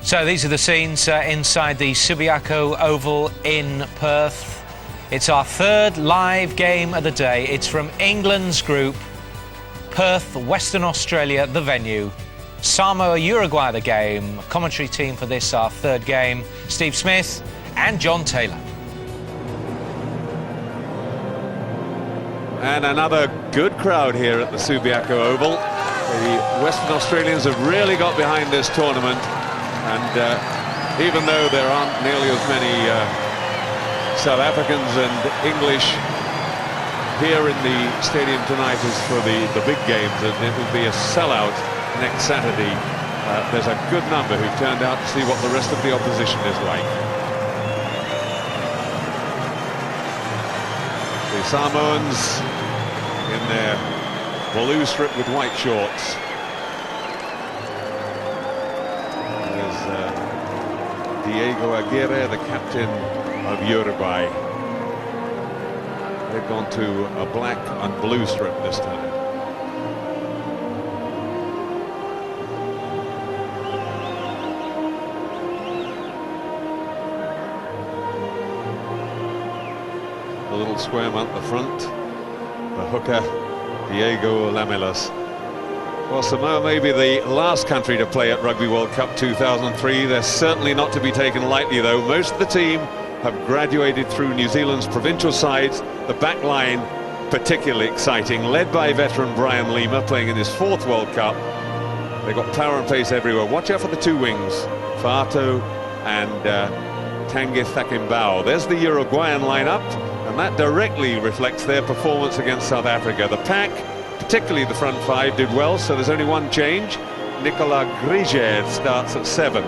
So these are the scenes inside the Subiaco Oval in Perth. It's our third live game of the day. It's from England's group. Perth, Western Australia, the venue. Samoa, Uruguay, the game. Commentary team for this, our third game. Steve Smith and John Taylor. And another good crowd here at the Subiaco Oval. The Western Australians have really got behind this tournament. And even though there aren't nearly as many South Africans and English here in the stadium tonight as for the big games, and it will be a sellout next Saturday, there's a good number who've turned out to see what the rest of the opposition is like. The Samoans in their blue strip with white shorts. Diego Aguirre, the captain of Uruguay. They've gone to a black and blue strip this time. A little square at the front. The hooker, Diego Lamelas. Well, Samoa may be the last country to play at Rugby World Cup 2003. They're certainly not to be taken lightly, though. Most of the team have graduated through New Zealand's provincial sides. The back line particularly exciting, led by veteran Brian Lima, playing in his fourth World Cup. They've got power and pace everywhere. Watch out for the two wings, Fa'ato and Tanguy Thakimbao. There's the Uruguayan lineup, and that directly reflects their performance against South Africa. The pack, particularly the front five, did well, so there's only one change. Nicolas Grigère starts at 7,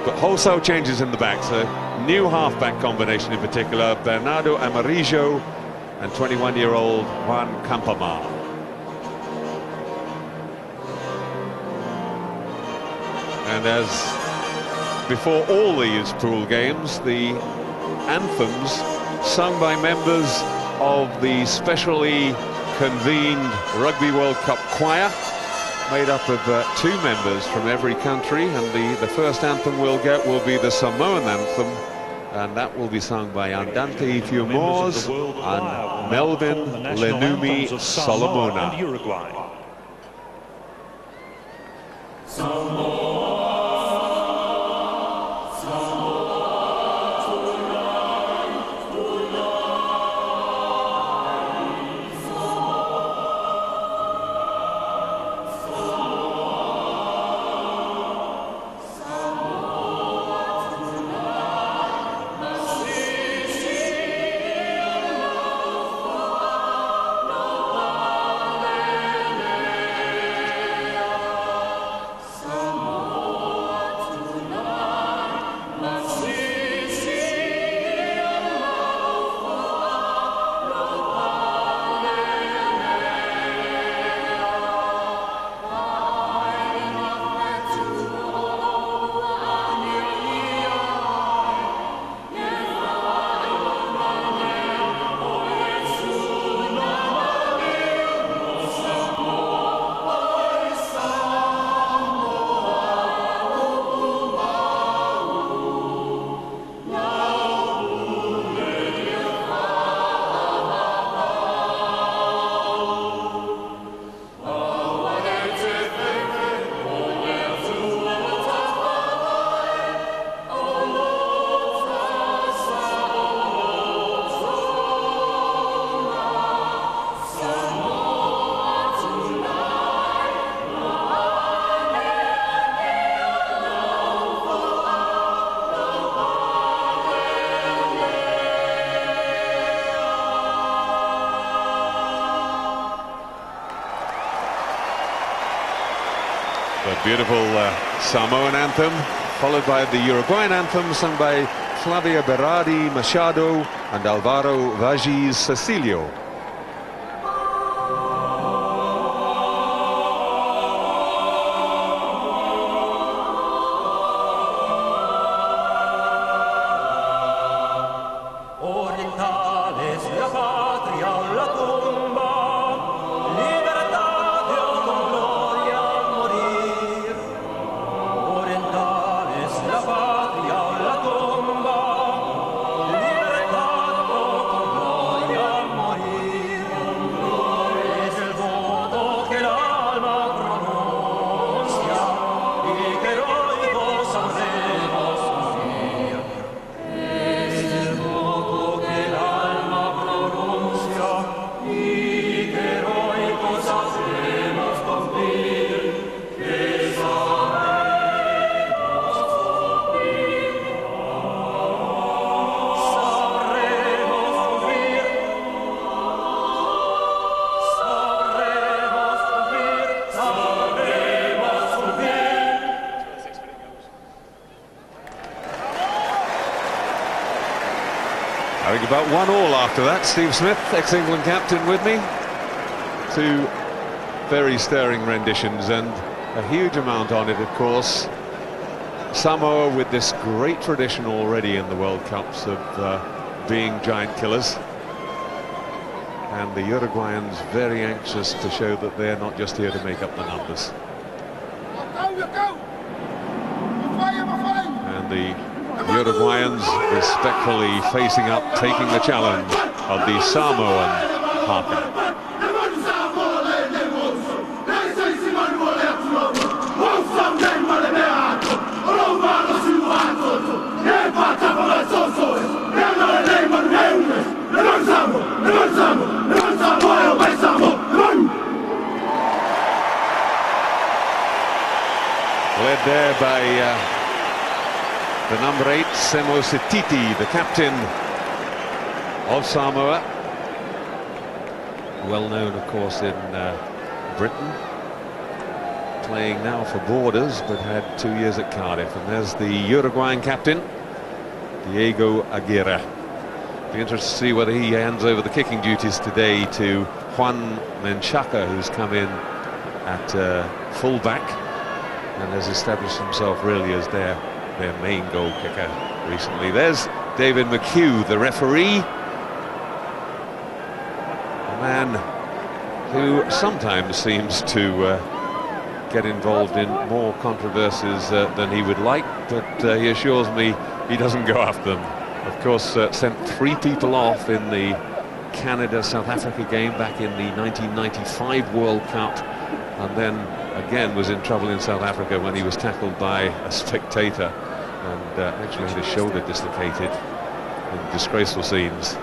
but wholesale changes in the back. So new half-back combination in particular, Bernardo Amarijo and 21-year-old Juan Campamar. And as before all these pool games, the anthems sung by members of the specially convened Rugby World Cup choir, made up of 2 members from every country, and the first anthem we'll get will be the Samoan anthem, and that will be sung by Andante Fiumors and Melvin Lenumi Solomona. The beautiful Samoan anthem, followed by the Uruguayan anthem sung by Flavia Berardi Machado and Alvaro Vagis Cecilio. think about 1-1 after that. Steve Smith, ex-England captain, with me. Two very stirring renditions, and a huge amount on it, of course. Samoa with this great tradition already in the World Cups of being giant killers. And the Uruguayans very anxious to show that they're not just here to make up the numbers. And the Uruguayans respectfully facing up, taking the challenge of the Samoan haka. Led there by the number 8, Semo Setiti, the captain of Samoa. Well known, of course, in Britain. Playing now for Borders, but had 2 years at Cardiff. And there's the Uruguayan captain, Diego Aguirre. Be interested to see whether he hands over the kicking duties today to Juan Menchaca, who's come in at full-back and has established himself really as their main goal kicker recently. There's David McHugh, the referee, a man who sometimes seems to get involved in more controversies than he would like, but he assures me he doesn't go after them. Of course, sent 3 people off in the Canada-South Africa game back in the 1995 World Cup, and then again was in trouble in South Africa when he was tackled by a spectator and actually had his shoulder dislocated in disgraceful scenes.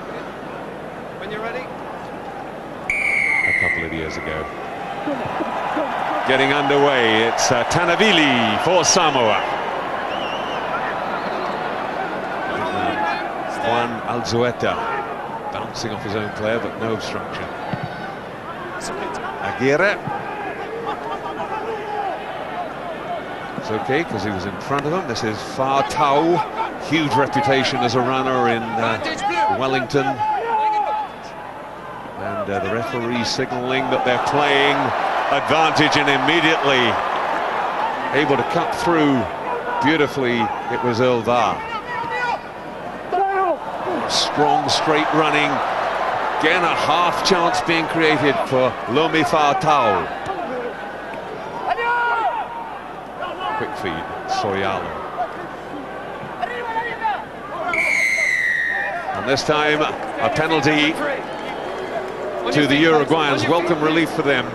When you're ready. A couple of years ago. Getting underway, it's Tanavili for Samoa. Juan Alzueta bouncing off his own player, but no obstruction. Aguirre. It's okay because he was in front of him. This is Fa Tau, huge reputation as a runner in Wellington. And the referee signalling that they're playing advantage, and immediately able to cut through beautifully. It was Elvar. Strong straight running. Again, a half chance being created for Lomi Fa Tau. Quick feed, Soyalo. And this time a penalty to the Uruguayans. Welcome relief for them.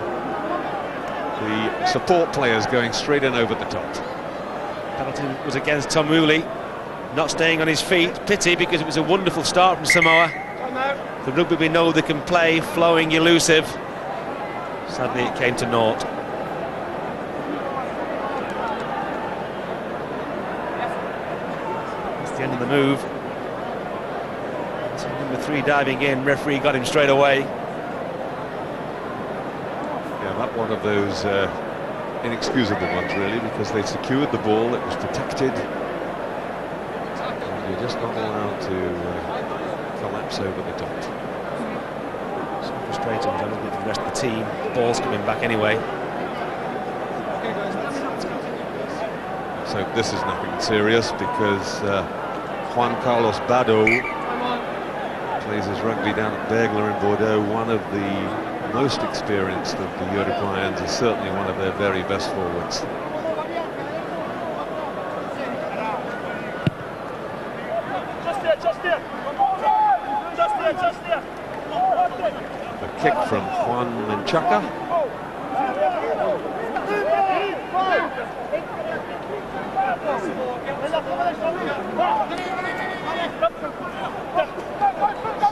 The support players going straight in over the top. Penalty was against Tomuli, not staying on his feet. Pity, because it was a wonderful start from Samoa. The rugby we know they can play, flowing, elusive. Sadly, it came to naught. That's the end of the move. So number 3 diving in, referee got him straight away. Yeah, that one of those inexcusable ones, really, because they secured the ball, it was protected. And you're just not allowed to collapse over the top. So frustrating, I don't think for the rest of the team. The ball's coming back anyway. So this is nothing serious, because Juan Carlos Bado plays his rugby down at Bergler in Bordeaux. One of the most experienced of the Uruguayans, is certainly one of their very best forwards. A kick from Juan Menchaca.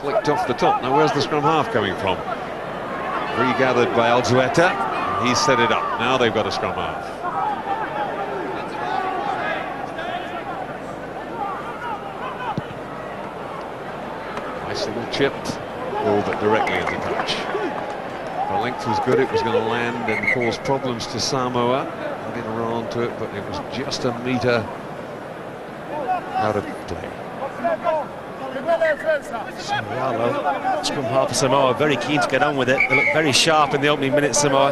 Flicked off the top. Now where's the scrum half coming from? Regathered by Alzueta, and he set it up. Now they've got a scrum half. Nice little chip, all but directly into touch. The length was good, it was going to land and cause problems to Samoa. They didn't run onto it, but it was just a metre out of play. Samoa, scrum half for Samoa, very keen to get on with it. They look very sharp in the opening minutes, Samoa.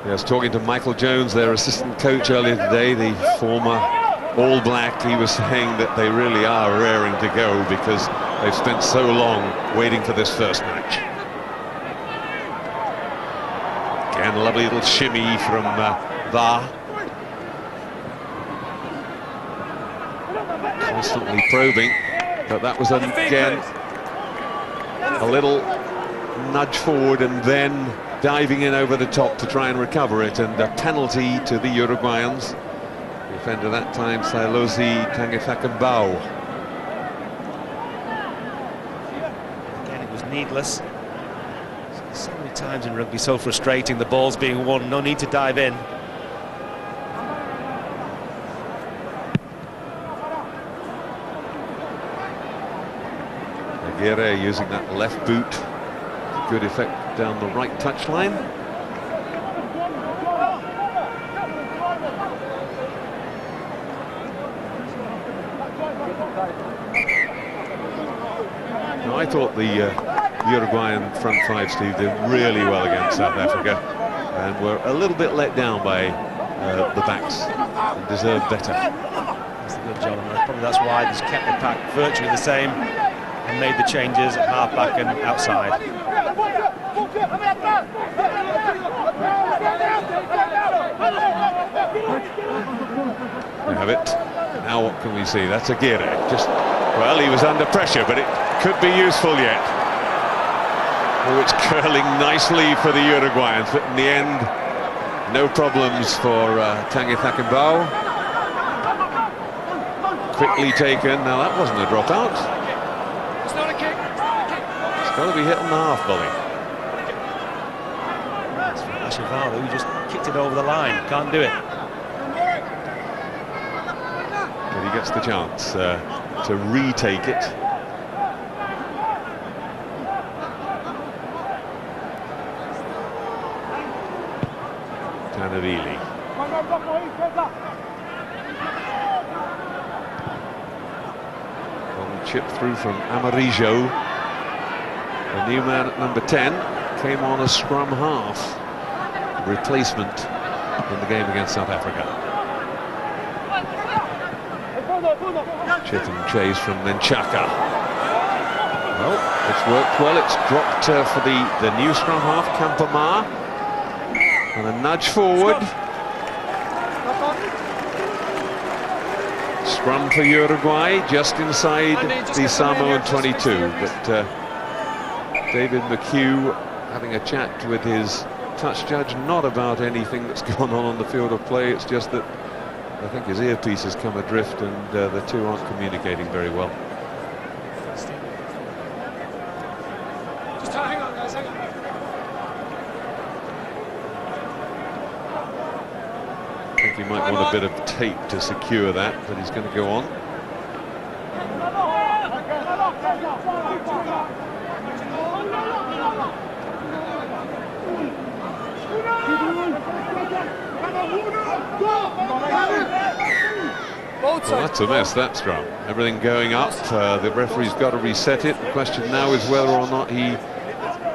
Yes, talking to Michael Jones, their assistant coach earlier today, the former All Black, he was saying that they really are raring to go because they've spent so long waiting for this first match. Again, a lovely little shimmy from Va. Constantly probing, but that was again a little nudge forward and then diving in over the top to try and recover it, and a penalty to the Uruguayans. Defender that time, Sailosi Tangifakambao. Again, it was needless. So many times in rugby, so frustrating, the ball's being won, no need to dive in. Aguirre using that left boot, good effect down the right touchline. Now, I thought the Uruguayan front five, Steve, did really well against South Africa and were a little bit let down by the backs and deserved better. That's a good job, and probably that's why he's kept the pack virtually the same and made the changes at half back and outside. We have it. Now what can we see? That's Aguirre. Just, well, he was under pressure, but it could be useful yet. Oh, it's curling nicely for the Uruguayans, but in the end, no problems for Tangifakambao. Quickly taken. Now that wasn't a dropout. It's not a kick. It's got to be hit on the half volley. Ashivalo, who just kicked it over the line, can't do it. But he gets the chance to retake it. Tanavili. Long chip through from Amarijo. The new man at number 10 came on a scrum half replacement in the game against South Africa. Chip and chase from Menchaka. Well, it's worked well. It's dropped for the new scrum half, Campamar. And a nudge forward. Scrum for Uruguay, just inside the Samoan 22. But David McHugh having a chat with his touch judge, not about anything that's gone on the field of play. It's just that I think his earpiece has come adrift and the two aren't communicating very well. Just hang on, guys, hang on. I think he might want a bit of tape to secure that, but he's going to go on. Well, that's a mess, that scrum. Everything going up. The referee's got to reset it. The question now is whether or not he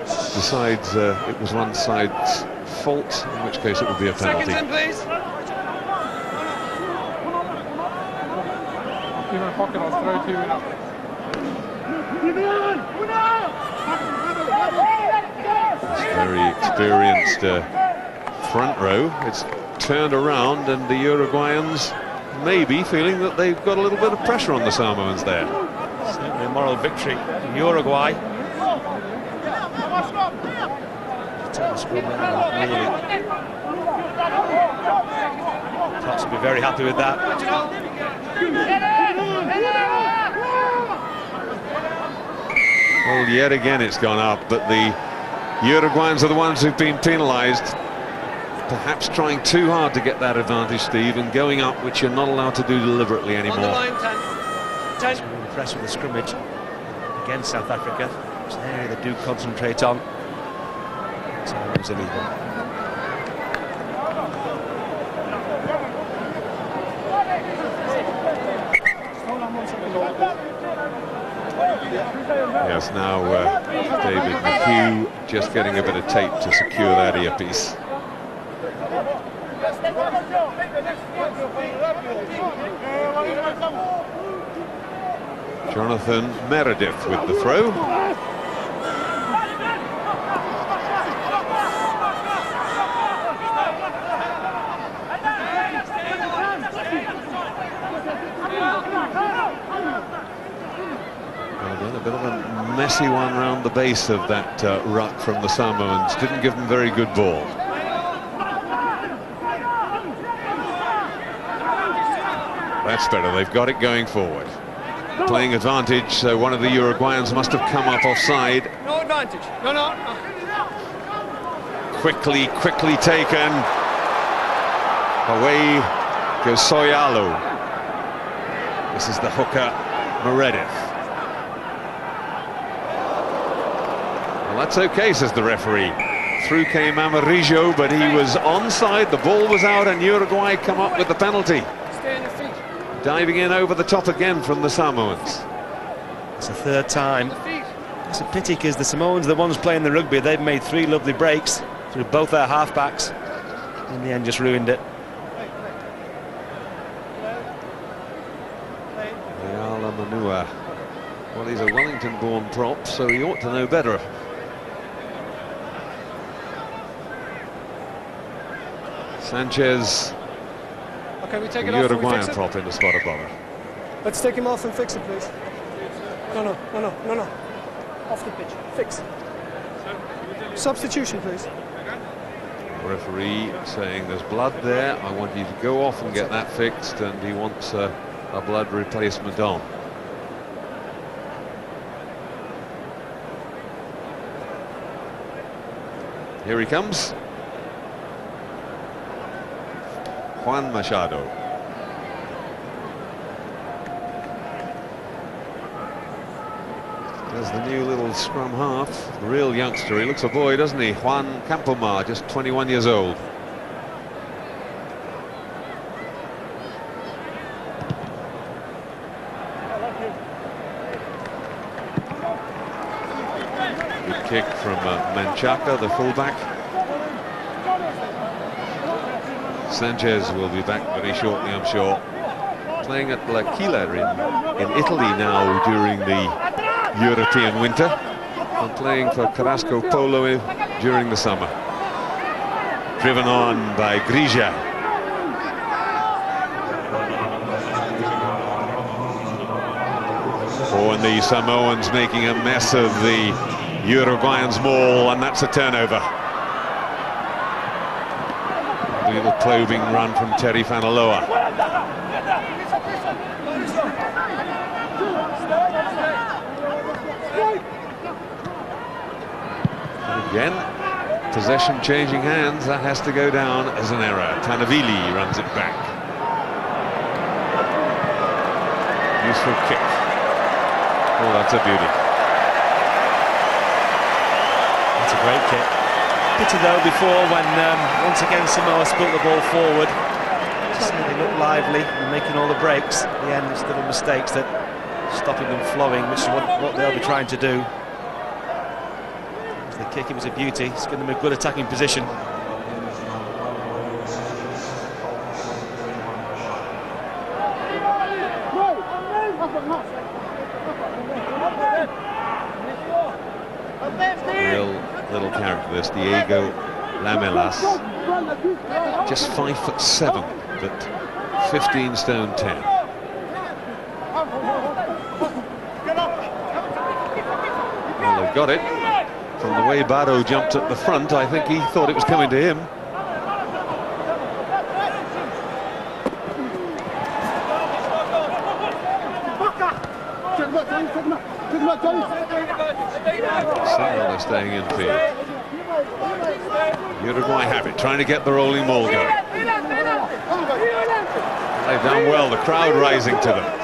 decides it was one side's fault, in which case it would be a penalty. Seconds in, please. This very experienced front row. It's turned around, and the Uruguayans maybe feeling that they've got a little bit of pressure on the Samoans there. Certainly a moral victory for Uruguay. Potts will be very happy with that. Well, yet again it's gone up, but the Uruguayans are the ones who've been penalised. Perhaps trying too hard to get that advantage, Steve, and going up, which you're not allowed to do deliberately anymore. On the line, 10. I'm impressed with the scrimmage against South Africa. It's an area they do concentrate on. So it was illegal. Yes, now David McHugh just getting a bit of tape to secure that earpiece. Jonathan Meredith with the throw. Again, a bit of a messy one round the base of that ruck from the Samoans. Didn't give them very good ball. That's better. They've got it going forward. Playing advantage, so one of the Uruguayans must have come up offside. No advantage. No. Quickly taken. Away goes Soyalo. This is the hooker, Meredith. Well, that's okay, says the referee. Through came Amarillo, but he was onside. The ball was out, and Uruguay come up with the penalty. Stay on your feet. Diving in over the top again from the Samoans. It's the third time. It's a pity because the Samoans are the ones playing the rugby. They've made 3 lovely breaks through both their halfbacks. In the end, just ruined it. Manu. Well, he's a Wellington-born prop, so he ought to know better. Sanchez, Okay, we take the it off. Uruguayan prop in the spot of bother. Let's take him off and fix it, please. No. Off the pitch. Fix. Substitution, please. The referee saying there's blood there. I want you to go off and get that fixed, and he wants a blood replacement on. Here he comes. Juan Machado. There's the new little scrum half, the real youngster. He looks a boy, doesn't he? Juan Campomar, just 21 years old. Good kick from Menchaca, the fullback. Sanchez will be back very shortly, I'm sure. Playing at L'Aquila in Italy now during the European winter, and playing for Carrasco Polo during the summer. Driven on by Grija. Oh, and the Samoans making a mess of the Uruguayans' maul, and that's a turnover. A little probing run from Terry Fanaloa. Again, possession changing hands. That has to go down as an error. Tanavili runs it back. Useful kick. Oh, that's a beauty. That's a great kick. Pity though before when once again Samoa spilt the ball forward. Just they look lively and making all the breaks. At the end, it's little mistakes that stopping them flowing, which is what they'll be trying to do. The kick, it was a beauty. It's given them a good attacking position. Real little character, this Diego Lamelas. Just 5'7", but 15 stone 10. Well, they've got it. From the way Barrow jumped at the front, I think he thought it was coming to him. Samoa are staying in field. Uruguay have it, trying to get the rolling ball going. They've done well, the crowd rising to them.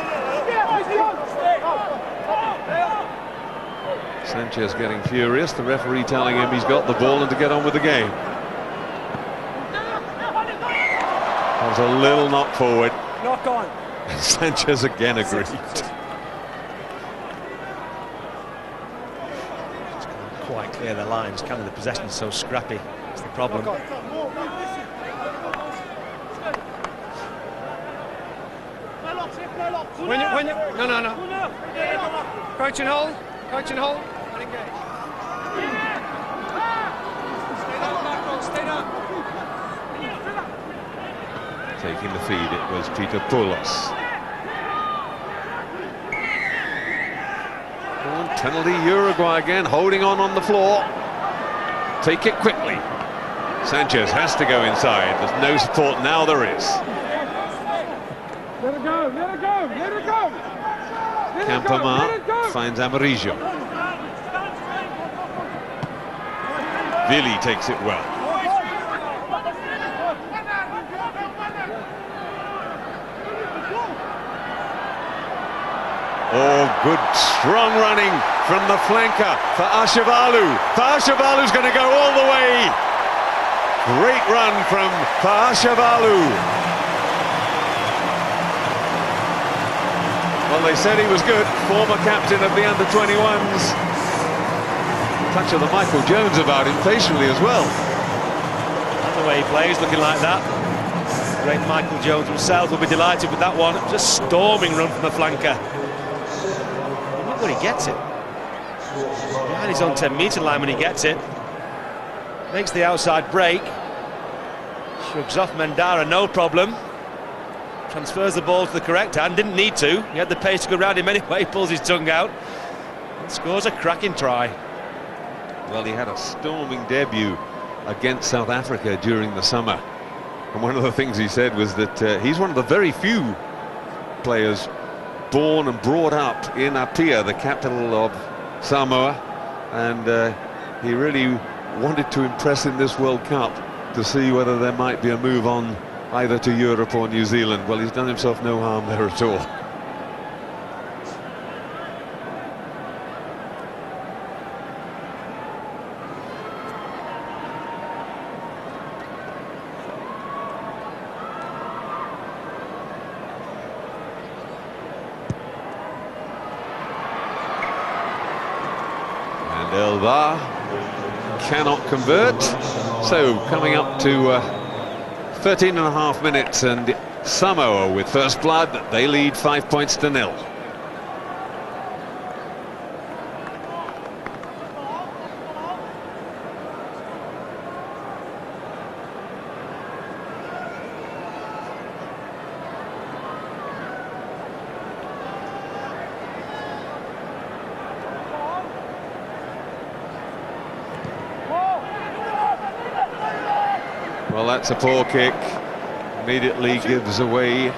Sanchez getting furious, the referee telling him he's got the ball and to get on with the game. That was a little knock forward. Knock on. Sanchez again agreed. clear their lines, can they? The possession's so scrappy. It's the problem. No. Crouch and hold. Crouch and hold. And engage. Stay down. Taking the feed, it was Peter Poulos. Penalty, Uruguay again, holding on the floor. Take it quickly. Sanchez has to go inside. There's no support, now there is. Let it go, let it go, let it go. Campamar finds Amarillo. Vili takes it well. Oh, good strong running from the flanker for Ashavalu. Ashavalu's going to go all the way. Great run from Ashavalu. Well, they said he was good. Former captain of the under-21s. Touch of the Michael Jones about him facially as well. That's the way he plays, looking like that. Great Michael Jones himself will be delighted with that one. Just storming run from the flanker. Look when he gets it. Behind his own 10-metre line when he gets it. Makes the outside break. Shrugs off Mendara, no problem. Transfers the ball to the correct hand, didn't need to. He had the pace to go round him anyway, pulls his tongue out. And scores a cracking try. Well, he had a storming debut against South Africa during the summer. And one of the things he said was that he's one of the very few players born and brought up in Apia, the capital of Samoa, and he really wanted to impress in this World Cup to see whether there might be a move on either to Europe or New Zealand. Well, he's done himself no harm there at all. Elba cannot convert, so coming up to 13.5 minutes, and Samoa with first blood. They lead 5 points to 0. Well, that's a poor kick. Immediately gives away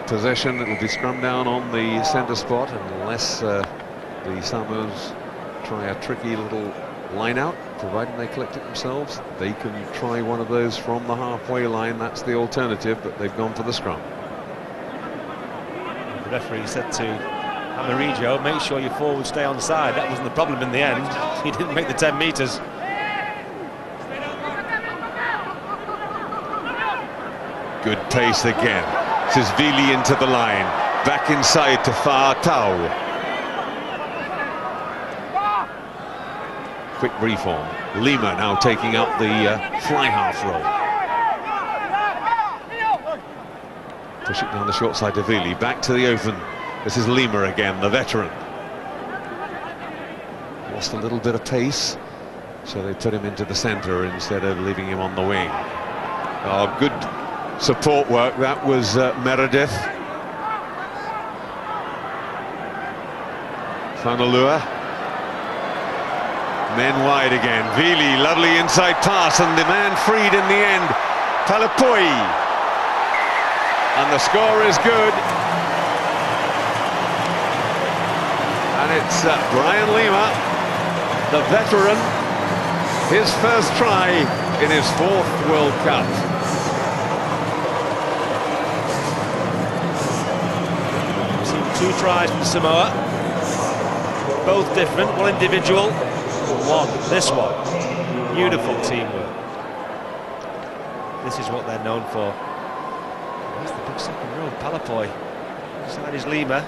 possession. It'll be scrum down on the centre spot unless the Samoans try a tricky little line out. Providing they collect it themselves, they can try one of those from the halfway line. That's the alternative, but they've gone for the scrum. The referee said to Amarillo, make sure your forwards stay on side. That wasn't the problem in the end. He didn't make the 10 metres. Good pace again. This is Vili into the line. Back inside to Fa'atau. Quick reform. Lima now taking up the fly half role. Push it down the short side to Vili. Back to the open. This is Lima again, the veteran. Lost a little bit of pace, so they put him into the centre instead of leaving him on the wing. Oh, good support work. That was Meredith. Fanalua. Men wide again. Vili, lovely inside pass, and the man freed in the end. Palapoi. And the score is good. And it's Brian Lima, the veteran. His first try in his 4th World Cup. Two tries from Samoa, both different, one individual, one, this one. Beautiful teamwork. This is what they're known for. Here's the big second row, Palapoi. Side is Lima,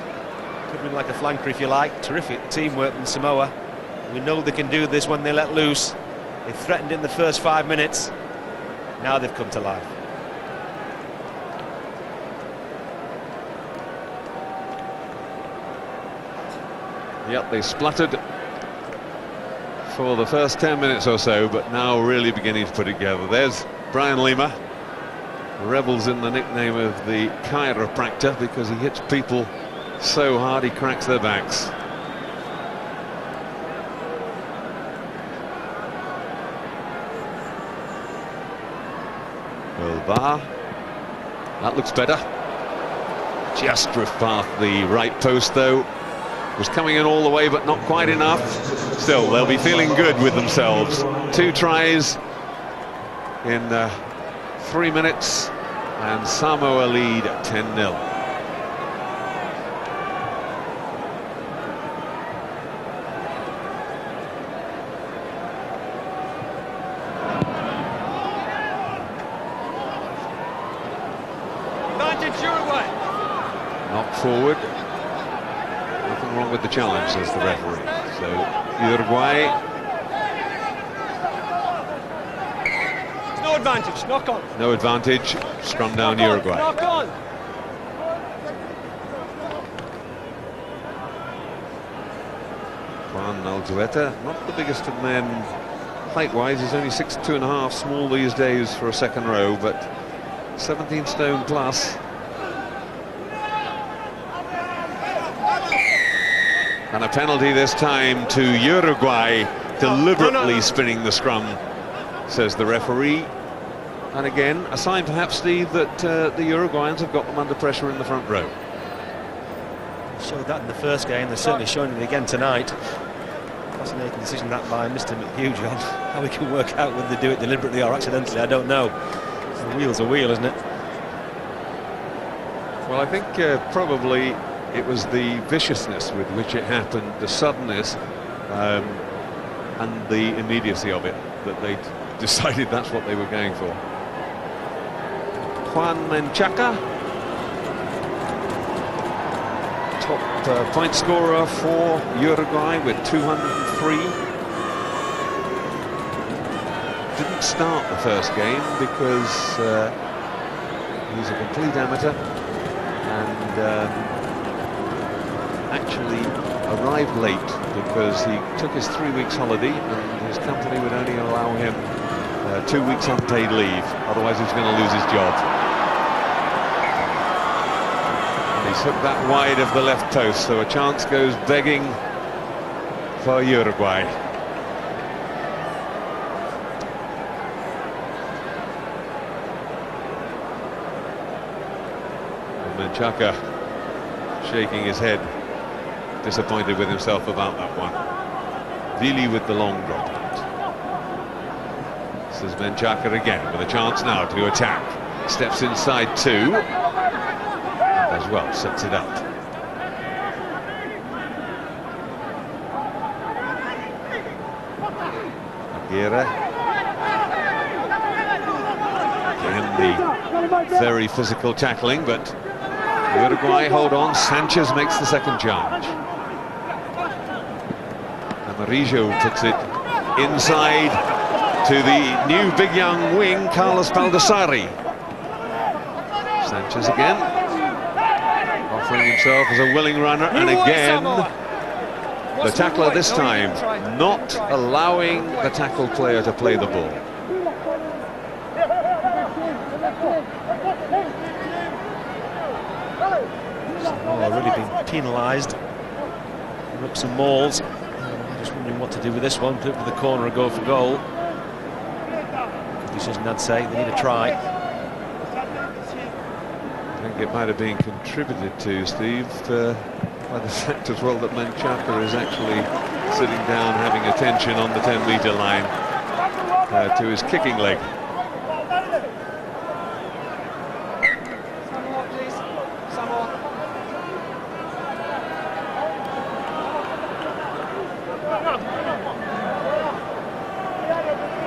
covering like a flanker if you like. Terrific teamwork from Samoa. We know they can do this when they let loose. They threatened it in the first 5 minutes. Now they've come to life. Yep, they spluttered for the first 10 minutes or so, but now really beginning to put it together. There's Brian Lima, revels in the nickname of the chiropractor because he hits people so hard he cracks their backs. Bar. That looks better. Just drifted past the right post though. Was coming in all the way but not quite enough. Still, they'll be feeling good with themselves. 2 tries in 3 minutes and Samoa lead 10-0. Uruguay. Knocked forward. Nothing wrong with the challenge, says the referee. So Uruguay. No advantage, knock on. No advantage. Scrum down Uruguay. Knock on. Juan Alzueta, not the biggest of men height-wise. He's only 6'2.5", small these days for a second row, but 17 stone plus. And a penalty this time to Uruguay, deliberately spinning the scrum, says the referee. And again, a sign perhaps, Steve, that the Uruguayans have got them under pressure in the front row. Showed that in the first game, they're certainly showing it again tonight. Fascinating decision that by Mr. McHugh, John. How we can work out whether they do it deliberately or accidentally, I don't know. The wheel's a wheel, isn't it? Well, I think probably it was the viciousness with which it happened, the suddenness and the immediacy of it, that they decided that's what they were going for. Juan Menchaca, top point scorer for Uruguay with 203. Didn't start the first game because he's a complete amateur and actually arrived late because he took his 3 weeks holiday and his company would only allow him 2 weeks unpaid leave, otherwise he's going to lose his job. And he's hooked that wide of the left post, so a chance goes begging for Uruguay. And Menchaca shaking his head, disappointed with himself about that one. Vili with the long drop. This is Menchaca again with a chance now to attack. Steps inside 2. And as well, sets it up. Aguirre. Again, the very physical tackling, but Uruguay hold on. Sanchez makes the second charge. Amarillo puts it inside to the new big young wing, Carlos Baldassari. Sanchez again, offering himself as a willing runner, and again the tackler this time not allowing the tackled player to play the ball. Samoa really been penalised. Up some mauls. Just wondering what to do with this one. Put it to the corner and go for goal. Good decision, I'd say. They need a try. I think it might have been contributed to, Steve, by the fact as well that Menchaca is actually sitting down having attention on the 10-metre line to his kicking leg.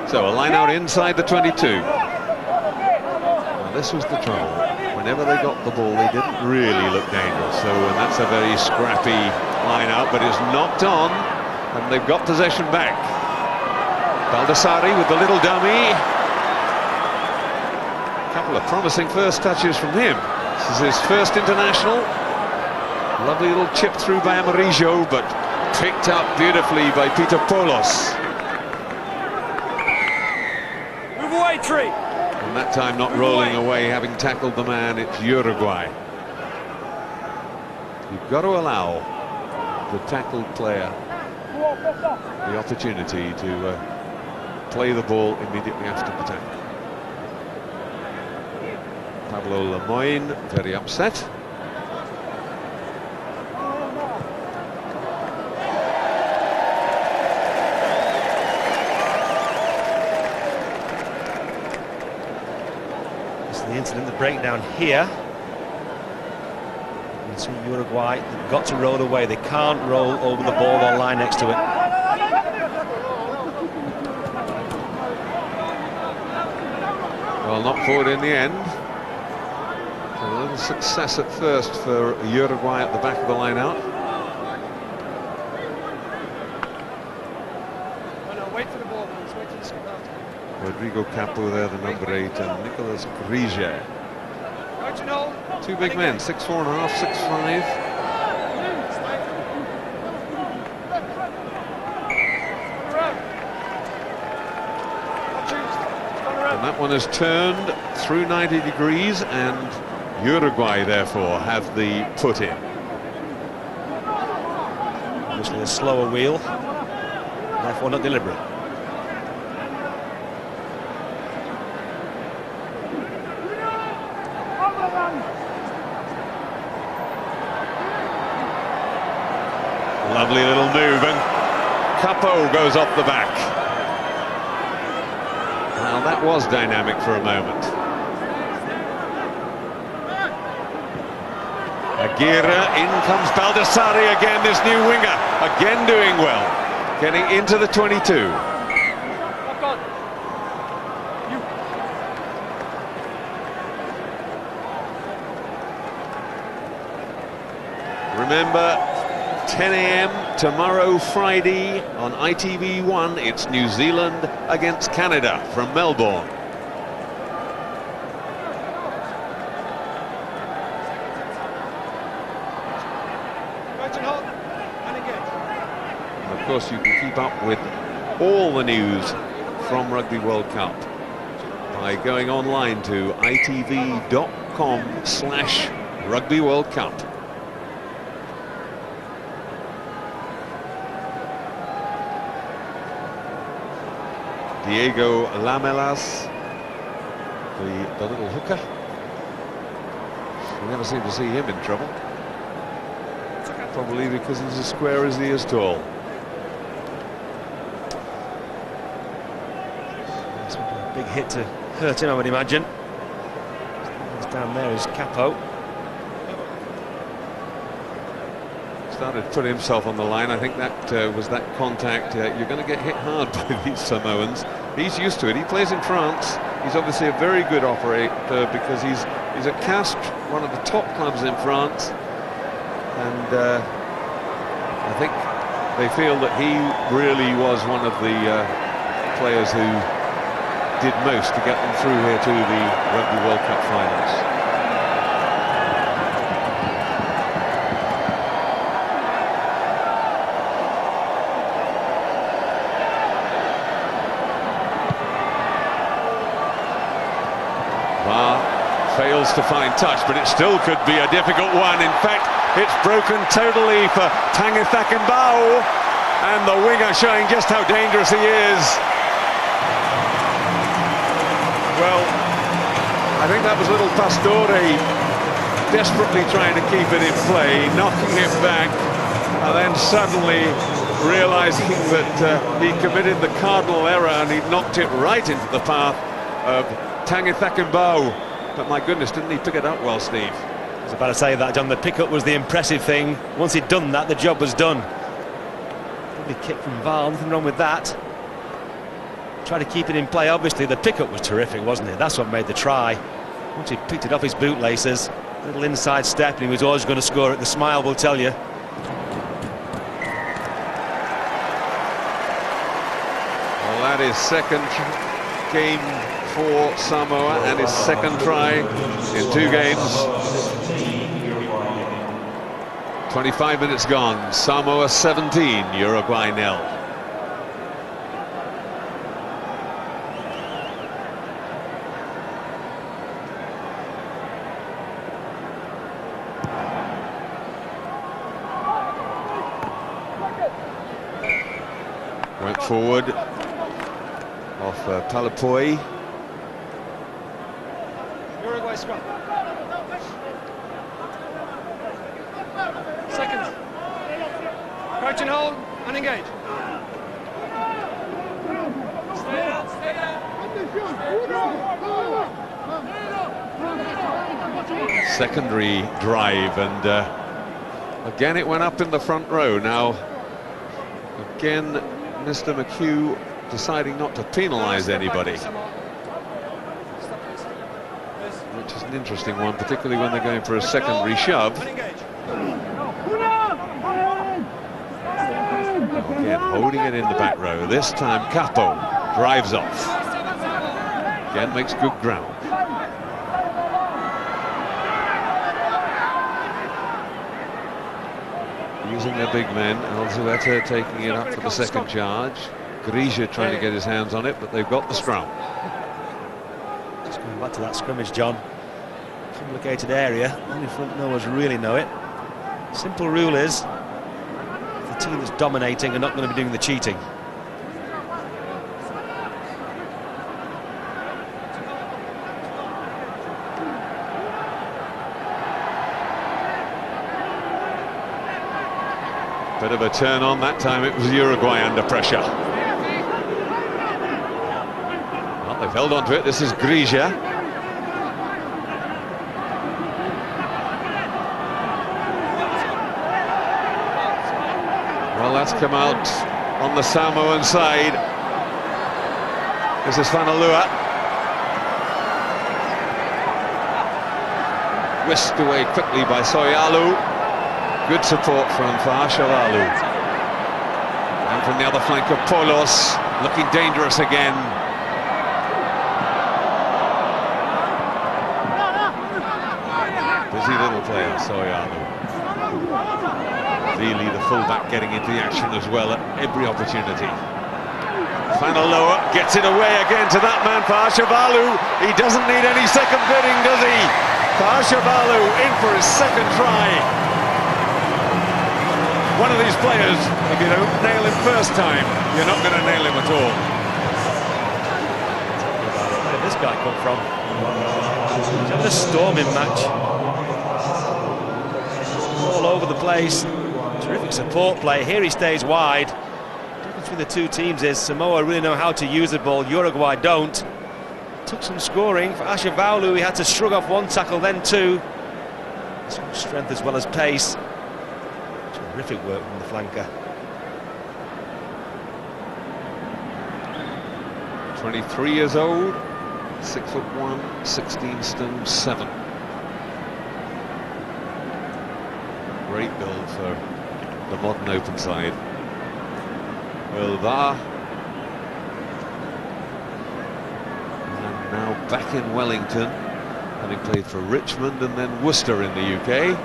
So a line out inside the 22. Now this was the trouble. Whenever they got the ball, they didn't really look dangerous. So and that's a very scrappy line out, but it's knocked on And they've got possession back. Baldassarri with the little dummy. A couple of promising first touches from him. This is his first international. Lovely little chip through by Amarillo, but picked up beautifully by Peter Polos. Uruguay 3. And that time not rolling away, having tackled the man. It's Uruguay. You've got to allow the tackled player the opportunity to play the ball immediately after the tackle. Pablo Lemoyne very upset. It's the incident, the breakdown here. You can see Uruguay, they've got to roll away. They can't roll over the ball or line next to it. Well, not forward in the end. A little success at first for Uruguay at the back of the line out. No, wait for the ball, please. Wait till the skip out. Rodrigo Capo there, the number 8, and Nicolas Grige. Two big men, 6'4½", 6'5". And that one has turned through 90 degrees, and Uruguay therefore have the put in. Obviously a slower wheel, therefore not deliberate. Lovely little move, and Capo goes off the back. Now that was dynamic for a moment. Aguirre, in comes Baldassarri again, this new winger, again doing well, getting into the 22. Remember, 10 a.m. tomorrow, Friday, on ITV1, it's New Zealand against Canada from Melbourne. And of course, you can keep up with all the news from Rugby World Cup by going online to itv.com/Rugby World Cup. Diego Lamelas, the little hooker. You never seem to see him in trouble. Probably because he's as square as he is tall. It's a big hit to hurt him, I would imagine. He's down there is Capo. Started to put himself on the line. I think that was that contact. You're going to get hit hard by these Samoans. He's used to it. He plays in France. He's obviously a very good operator because he's at Castres, one of the top clubs in France. And I think they feel that he really was one of the players who did most to get them through here to the Rugby World Cup finals. Fails to find touch, but it still could be a difficult one. In fact, it's broken totally for Tangithakenbau, and the winger showing just how dangerous he is. Well, I think that was little Pastore desperately trying to keep it in play, knocking it back, and then suddenly realizing that he committed the cardinal error and he knocked it right into the path of Tangithakenbau. But my goodness, didn't he pick it up well, Steve? I was about to say that, John. The pickup was the impressive thing. Once he'd done that, the job was done. Lovely kick from Val, nothing wrong with that. Tried to keep it in play, obviously. The pickup was terrific, wasn't it? That's what made the try. Once he picked it off his bootlaces, little inside step, and he was always going to score it. The smile will tell you. that is second game for Samoa and his second try in 2 games. 25 minutes gone. Samoa 17, Uruguay 0. Went forward off Palapoi. Uruguay scrum. Seconds. Crouch and hold and engage. Stay down, stay down. Secondary drive, and again it went up in the front row. Now again Mr. McHugh deciding not to penalise anybody, which is an interesting one, particularly when they're going for a secondary shove. Again, holding it in the back row. This time Capo drives off. Again, makes good ground. Using their big men. Alzueta taking it up for the second charge. Grisia trying to get his hands on it, but they've got the scrum. Just going back to that scrimmage, John. Complicated area. Only front knowers really know it. Simple rule is, the team that's dominating are not going to be doing the cheating. Bit of a turn on that time. It was Uruguay under pressure. Well, they've held on to it. This is Grisia. Well, that's come out on the Samoan side. This is Fanalua. Whisked away quickly by Soyalu. Good support from Fa'ashavalu. And from the other flank of Polos, looking dangerous again. Busy little player, Soyalu. Really the fullback getting into the action as well at every opportunity. Fanaloa gets it away again to that man, Fa'ashavalu. He doesn't need any second bidding, does he? Fa'ashavalu in for his second try. One of these players, if you don't nail him first time, you're not going to nail him at all. Where did this guy come from? He's having a storming match. All over the place. Terrific support play. Here he stays wide. The difference between the two teams is Samoa really know how to use the ball. Uruguay don't. Took some scoring for Ashavaulu. He had to shrug off one tackle, then two. Some strength as well as pace. Terrific work from the flanker. 23 years old, 6'1", 16 stone 7. Great build for the modern open side. Well, there. And now back in Wellington, having played for Richmond and then Worcester in the UK.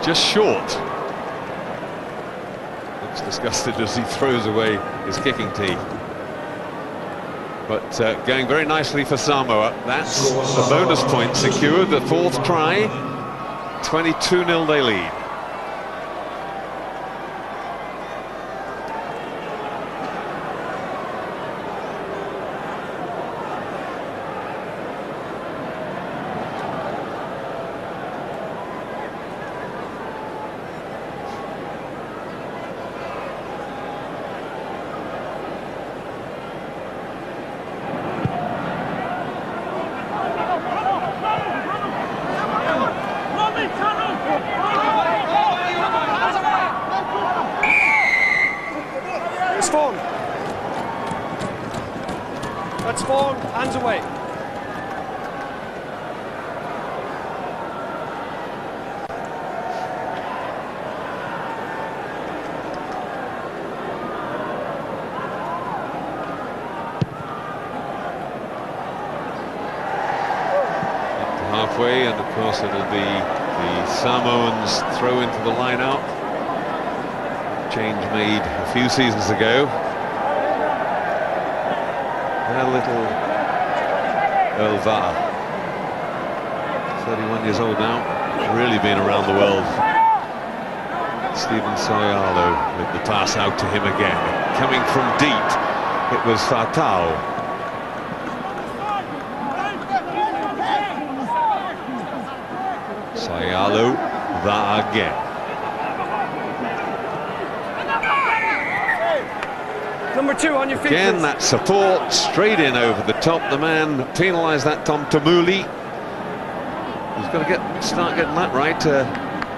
Just short. Looks disgusted as he throws away his kicking tee. But going very nicely for Samoa. That's the bonus point secured, the 4th try. 22-0 they lead. Let's form, hands away. halfway, and of course it'll be the Samoans throw into the line-out. Change made a few seasons ago. A little Elva, 31 years old now, really been around the world. Stephen Soyalo with the pass out to him again. Coming from deep, it was Fatal. Soyalo, that again. Number 2 on your feet. Again, please. that support straight in over the top. The man penalised that, Tom Tamuli. He's got to start getting that right.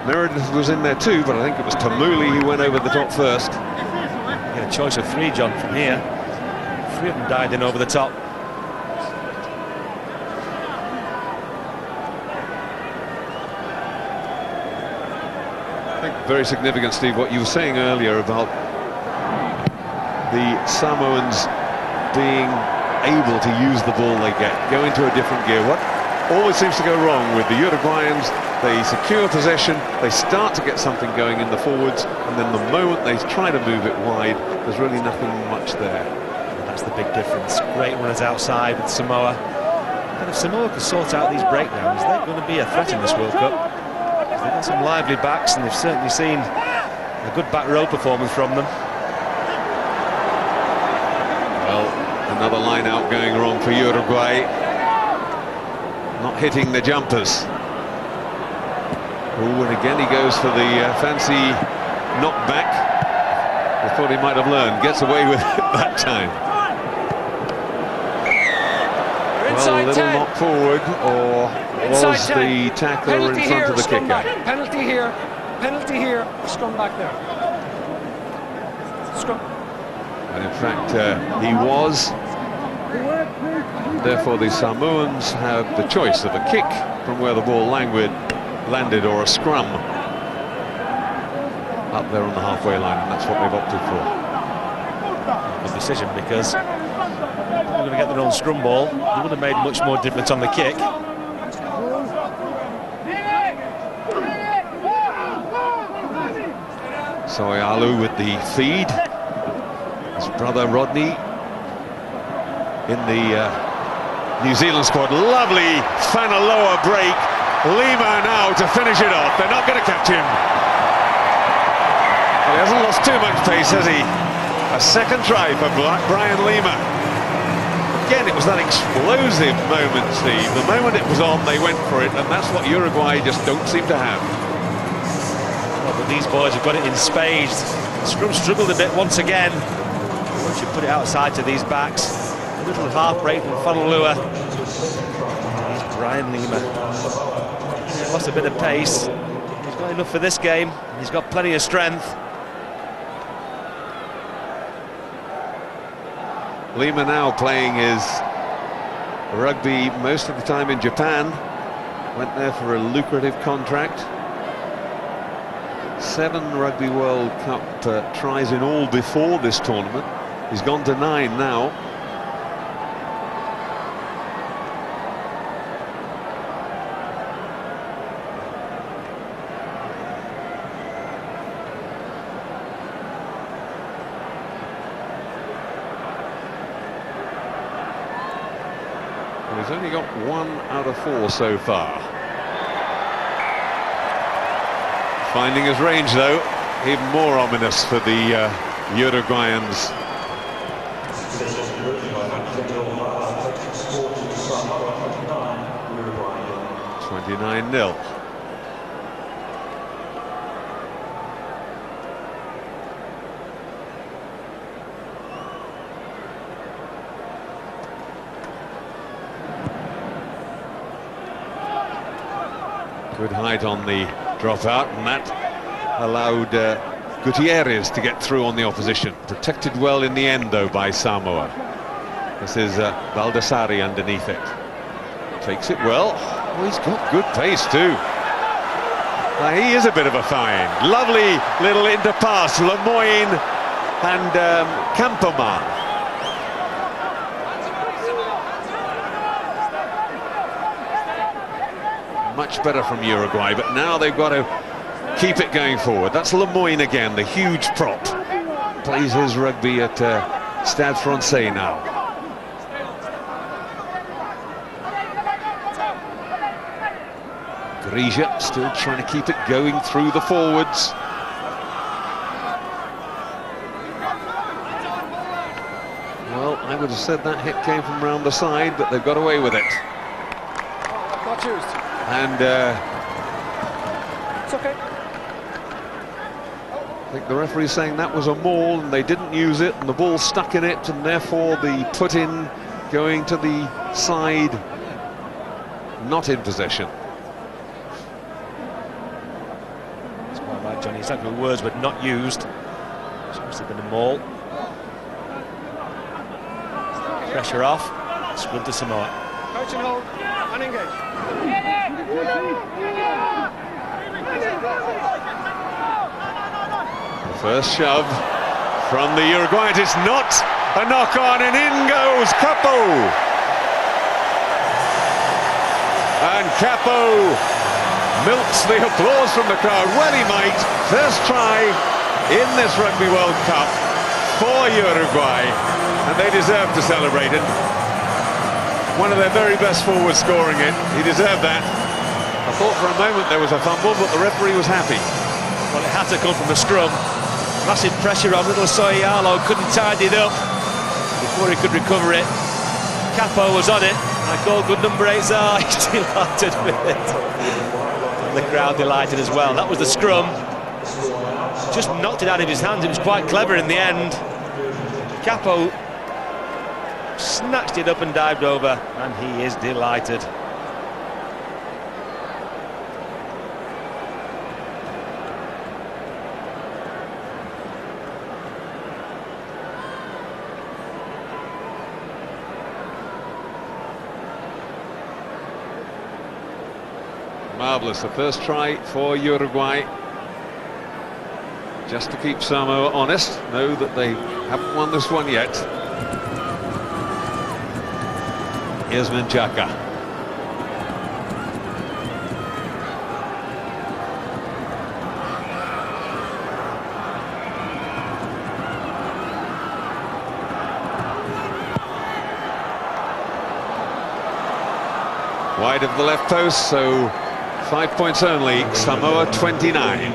Meredith was in there too, but I think it was Tamuli who went over the top first. Yeah, a choice of 3, John, from here. 3 of them dived in over the top. I think very significant, Steve, what you were saying earlier about the Samoans being able to use the ball they get, go into a different gear. What always seems to go wrong with the Uruguayans, they secure possession, they start to get something going in the forwards, and then the moment they try to move it wide, there's really nothing much there. And that's the big difference. Great runners outside with Samoa. And if Samoa can sort out these breakdowns, they're going to be a threat in this World Cup. They've got some lively backs, and they've certainly seen a good back row performance from them. Well, another line out going wrong for Uruguay. Not hitting the jumpers. Oh, and again he goes for the fancy knockback. I thought he might have learned. Gets away with it that time. Well, a little knock forward, or was the tackler in front of the kicker? Penalty here, scrum back there. Scrum. And in fact, he was. And therefore, the Samoans have the choice of a kick from where the ball landed, or a scrum up there on the halfway line, and that's what they've opted for. Good decision, because they're going to get their own scrum ball. They would have made much more difference on the kick. Soyalu with the feed. His brother Rodney in the New Zealand squad. Lovely Fanaloa break. Lima now to finish it off. They're not going to catch him. Well, he hasn't lost too much pace, has he? A second try for Brian Lima. Again, it was that explosive moment, Steve. The moment it was on, they went for it, and that's what Uruguay just don't seem to have. Well, but these boys have got it in spades. Scrum struggled a bit once again. Once you put it outside to these backs, a little half break from Fanaloa. Here's Brian Lima. He's lost a bit of pace. He's got enough for this game. He's got plenty of strength. Lima now playing his rugby most of the time in Japan. Went there for a lucrative contract. 7 Rugby World Cup tries in all before this tournament. He's gone to 9 now. He's only got 1 out of 4 so far. Finding his range, though, even more ominous for the Uruguayans. 29-0. Good height on the dropout, and that allowed Gutierrez to get through on the opposition. Protected well in the end, though, by Samoa. This is Baldassari underneath it. Takes it well. Oh, he's got good pace, too. He is a bit of a find. Lovely little interpass. Lemoyne and Campoman. much better from Uruguay, but now they've got to keep it going forward. That's Lemoyne again, the huge prop. Plays his rugby at Stade Francais now. Grija still trying to keep it going through the forwards. Well, I would have said that hit came from round the side, but they've got away with it. Not used. And It's okay. I think the referee's saying that was a maul and they didn't use it and the ball stuck in it, and therefore the put-in going to the side, not in possession. That's quite right, Johnny. Exactly the words, but not used. It's must have been a maul. Pressure off. Scrum to Samoa. Coach and hold and engage. The first shove from the Uruguayans. It's not a knock on, and in goes Capo. And Capo milks the applause from the crowd. Well, he might. First try in this Rugby World Cup for Uruguay, and they deserve to celebrate it. One of their very best forwards scoring it. He deserved that. I thought for a moment there was a fumble, but the referee was happy. Well, it had to come from a scrum. Massive pressure on little Soyalo, couldn't tidy it up before he could recover it. Capo was on it. I call good number 8 Zah. He's delighted with it. And the crowd delighted as well. That was the scrum. Just knocked it out of his hands. It was quite clever in the end. Capo snatched it up and dived over, and he is delighted. Marvellous, the first try for Uruguay. Just to keep Samoa honest, know that they haven't won this one yet. Here's Menchaca. Wide of the left post, so 5 points only. Samoa 29.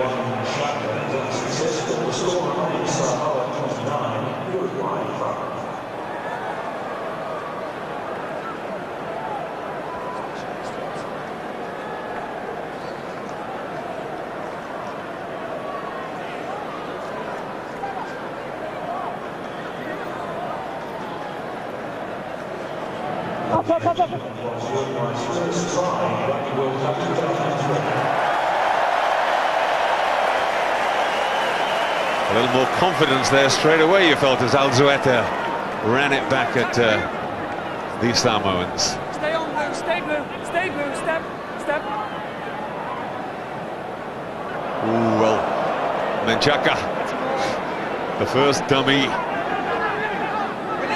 A little more confidence there straight away, you felt, as Alzueta ran it back at the Samoans. Stay on blue, stay blue, stay blue, step, step. Ooh, well, Menchaca, the first dummy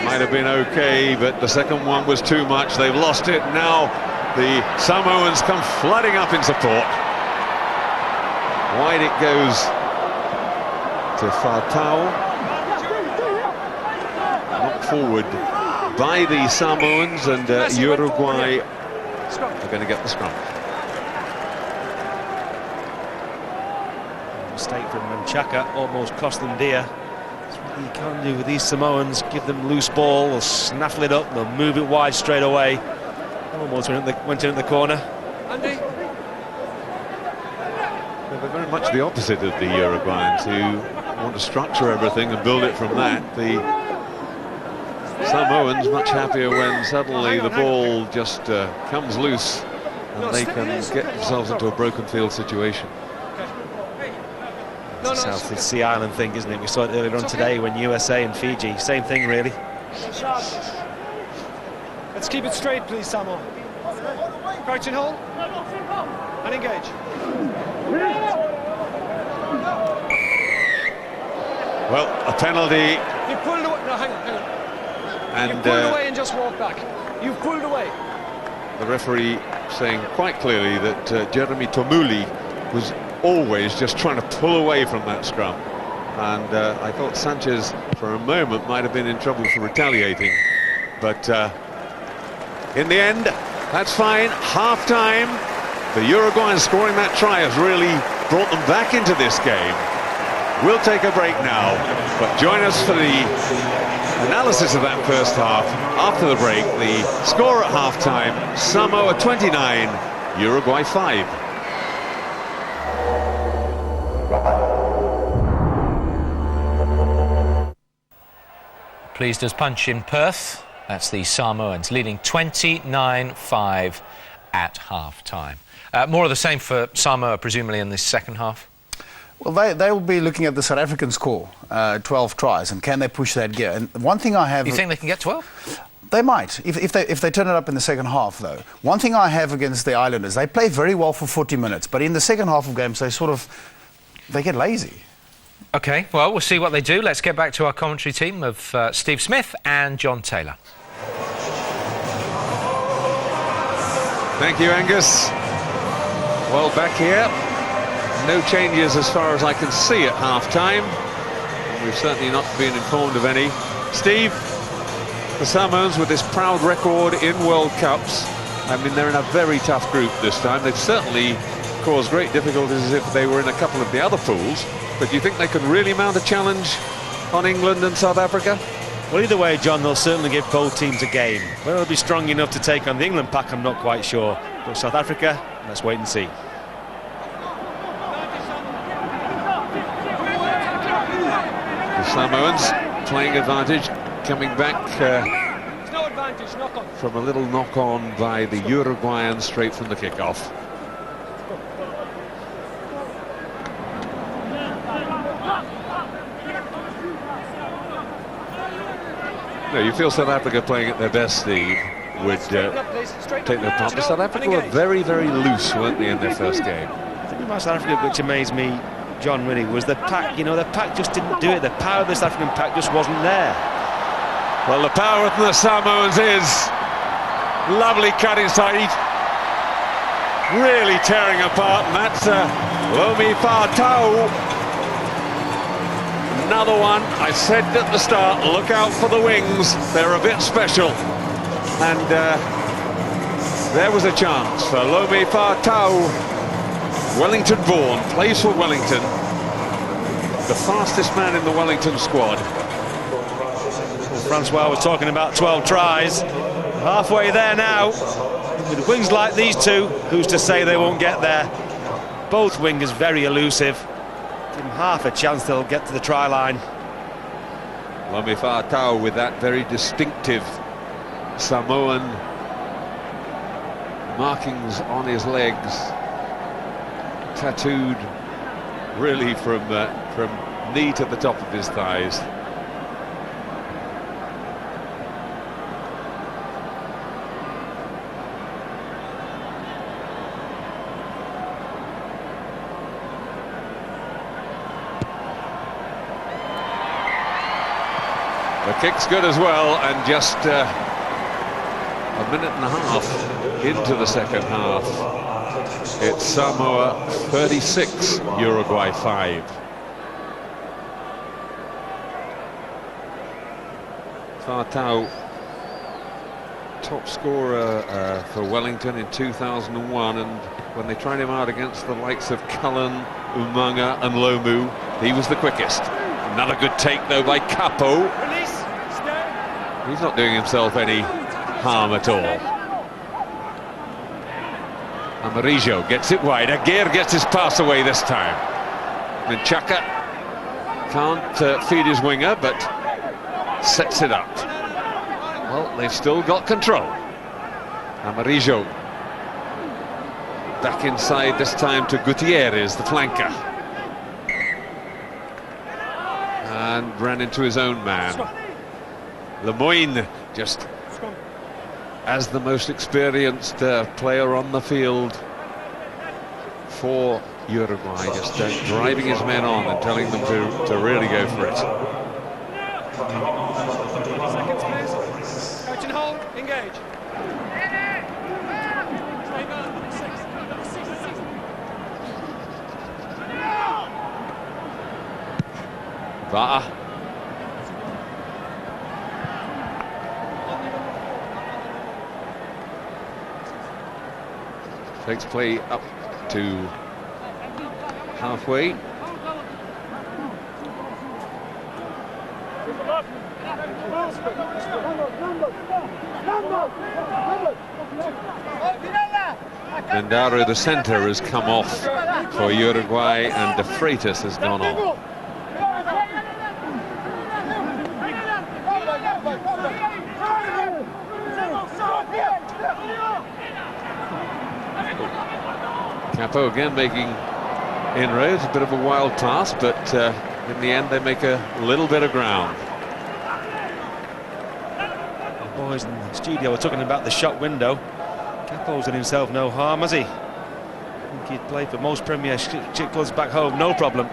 might have been okay, but the second one was too much. They've lost it. Now the Samoans come flooding up in support. Wide it goes to Fatau. Knocked forward by the Samoans, and Uruguay are going to get the scrum. Mistake from Menchaca almost cost them dear. That's what you can do with these Samoans. Give them loose ball, they'll snaffle it up, they'll move it wide straight away. Almost went in at the corner. Andy. They're very much the opposite of the Uruguayans, who want to structure everything and build it from that. The Samoans much happier when suddenly the ball just comes loose and they can get themselves into a broken field situation. It's a South Sea Island thing, isn't it? We saw it earlier on today when USA and Fiji, same thing really. Let's keep it straight, please, Samoa. Crouch and hold. And engage. Well, a penalty. You pulled away. No, hang on, hang on. And you pulled away and just walked back. You've pulled away. the referee saying quite clearly that Jeremy Tomuli was always just trying to pull away from that scrum. And I thought Sanchez, for a moment, might have been in trouble for retaliating. But in the end, that's fine. Half-time. The Uruguayans scoring that try has really brought them back into this game. We'll take a break now, but join us for the analysis of that first half. After the break, the score at half-time, Samoa 29, Uruguay 5. Pleased as punch in Perth. That's the Samoans leading 29-5 at half-time. More of the same for Samoa, presumably, in this second half? Well, they will be looking at the South African score, 12 tries, and can they push that gear? And one thing I have... You think they can get 12? They might, if they turn it up in the second half, though. One thing I have against the Islanders, they play very well for 40 minutes, but in the second half of games, they get lazy. OK, well, we'll see what they do. Let's get back to our commentary team of Steve Smith and John Taylor. Thank you, Angus. Well, back here, no changes as far as I can see at half-time. We've certainly not been informed of any. Steve, the Samoans with this proud record in World Cups, I mean, they're in a very tough group this time. They've certainly caused great difficulties if they were in a couple of the other pools. But do you think they can really mount a challenge on England and South Africa? Well, either way, John, they'll certainly give both teams a game. Whether they'll be strong enough to take on the England pack, I'm not quite sure. But South Africa, let's wait and see. The Samoans playing advantage, coming back from a little knock-on by the Uruguayans straight from the kick-off. No, you feel South Africa playing at their best, Steve, would take their part. But South Africa were very, very loose, weren't they, in their first game? I think about South Africa, which amazed me, John, really, was the pack. You know, the pack just didn't do it. The power of the South African pack just wasn't there. Well, the power of the Samoans is lovely cut inside, really tearing apart, and that's Lomi Fatau. Another one. I said at the start, look out for the wings, they're a bit special. And there was a chance for Lomi Fatau, Wellington born, plays for Wellington, the fastest man in the Wellington squad. Francois was talking about 12 tries, halfway there now. With wings like these two, who's to say they won't get there? Both wingers very elusive. Give them half a chance, they'll get to the try line. Lomi Fatau with that very distinctive Samoan markings on his legs, tattooed really from knee to the top of his thighs. The kick's good as well, and just a minute and a half into the second half. It's Samoa 36, Uruguay 5. Fatau, top scorer for Wellington in 2001, and when they tried him out against the likes of Cullen, Umaga and Lomu, he was the quickest. Another good take though by Capo. He's not doing himself any harm at all. Amarijo gets it wide. Aguirre gets his pass away this time. Menchaca can't feed his winger, but sets it up. Well, they've still got control. Amarijo back inside this time to Gutierrez, the flanker. And ran into his own man. Lemoyne, just as the most experienced player on the field for Uruguay, just driving his men on and telling them to really go for it. Seconds, please. Coach and hold, engage. Va'a. Takes play up to halfway. Mendaro, the centre, has come off for Uruguay, and De Freitas has gone on. Capo again making inroads, a bit of a wild pass, but in the end they make a little bit of ground. The boys in the studio were talking about the shot window. Capo's done himself no harm, has he? I think he'd play for most Premiership clubs back home, no problem.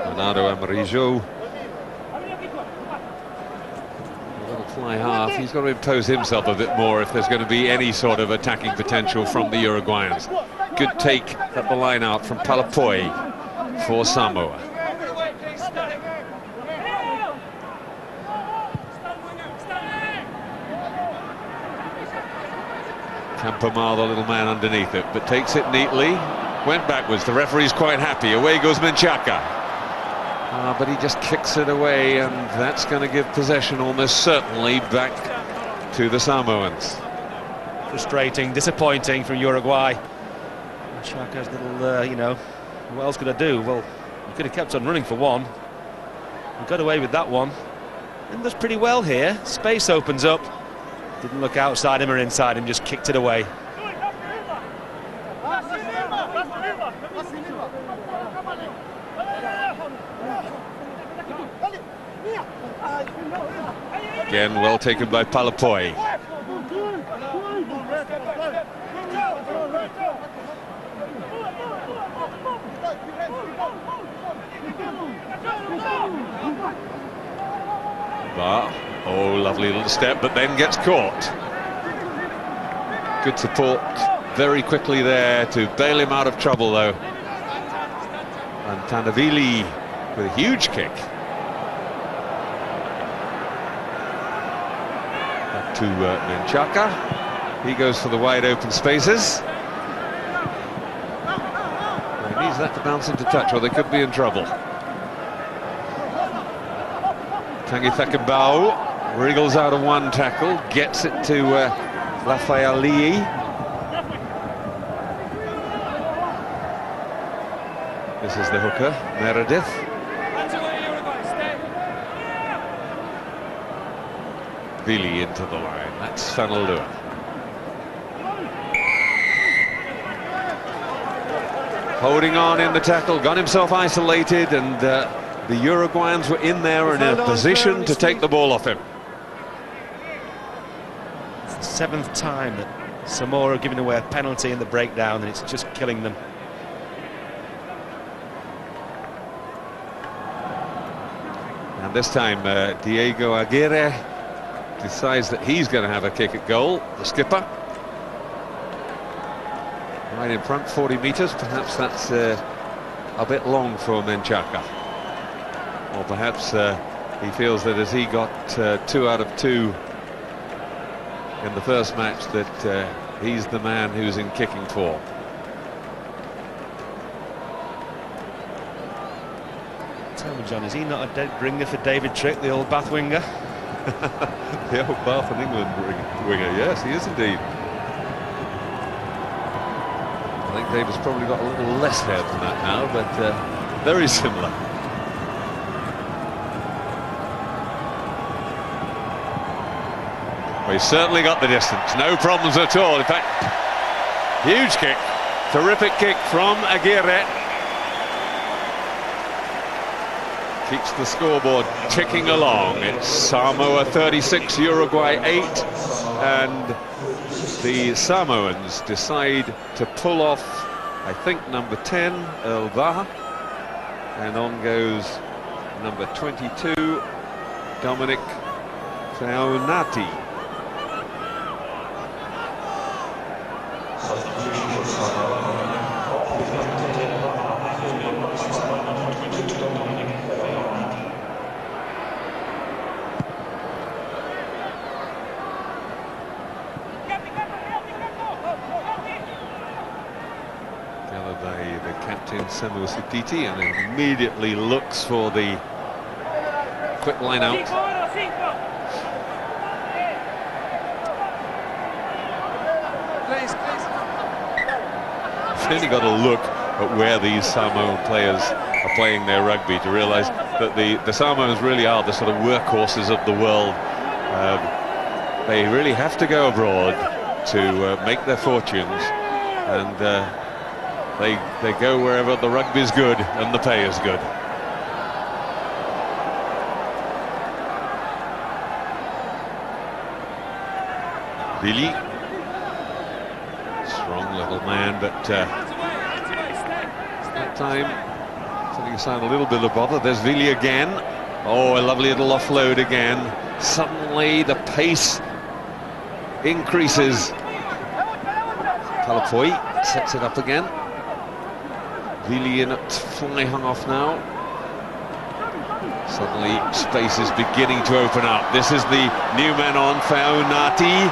Bernardo Amarillo. A little fly half. He's got to impose himself a bit more if there's going to be any sort of attacking potential from the Uruguayans. Good take at the line out from Palapoi for Samoa. Campomar, the little man underneath it, but takes it neatly. Went backwards. The referee's quite happy. Away goes Menchaca. But he just kicks it away, and that's going to give possession almost certainly back to the Samoans. Frustrating, disappointing from Uruguay. Menchaca's little, you know, what else could I do? Well, he could have kept on running for one. He got away with that one. And does pretty well here. Space opens up. Didn't look outside him or inside him, just kicked it away. Again, well taken by Palapoi. But, oh, lovely little step, but then gets caught. Good support very quickly there to bail him out of trouble, though. And Tandavili with a huge kick. Back to Menchaca. He goes for the wide open spaces. He needs that to bounce into touch, or they could be in trouble. Tanguy Thakambau wriggles out of one tackle, gets it to Lafayette. This is the hooker, Meredith. Vili into the line, that's Fanalua. Holding on in the tackle, got himself isolated, and the Uruguayans were in there in a position to take the ball off him. It's the seventh time that Samoa are giving away a penalty in the breakdown, and it's just killing them. And this time Diego Aguirre decides that he's going to have a kick at goal, the skipper. Right in front, 40 metres, perhaps that's a bit long for Menchaca. Or perhaps he feels that as he got 2 out of 2 in the first match, that he's the man who's in kicking form. Tell me, John, is he not a dead ringer for David Trick, the old Bath winger? The old Bath and England winger, yes, he is indeed. I think David's probably got a little less hair than that now, but very similar. Well, he's certainly got the distance, no problems at all. In fact, huge kick, terrific kick from Aguirre. Keeps the scoreboard ticking along. It's Samoa 36, Uruguay 8, and the Samoans decide to pull off, I think, number 10, El Vaha, and on goes number 22, Dominic Feaunati. by the captain Samoa Sutiti, and immediately looks for the quick line out. You've really got to look at where these Samoan players are playing their rugby to realise that the Samoans really are the sort of workhorses of the world. They really have to go abroad to make their fortunes, and they go wherever the rugby's good and the pay is good. Billy, strong little man, but that time setting aside a little bit of bother. There's Vili again. Oh, a lovely little offload again. Suddenly the pace increases. Talapoi sets it up again. Vili in at fly hung off now. Suddenly space is beginning to open up. This is the new man on, Faunati.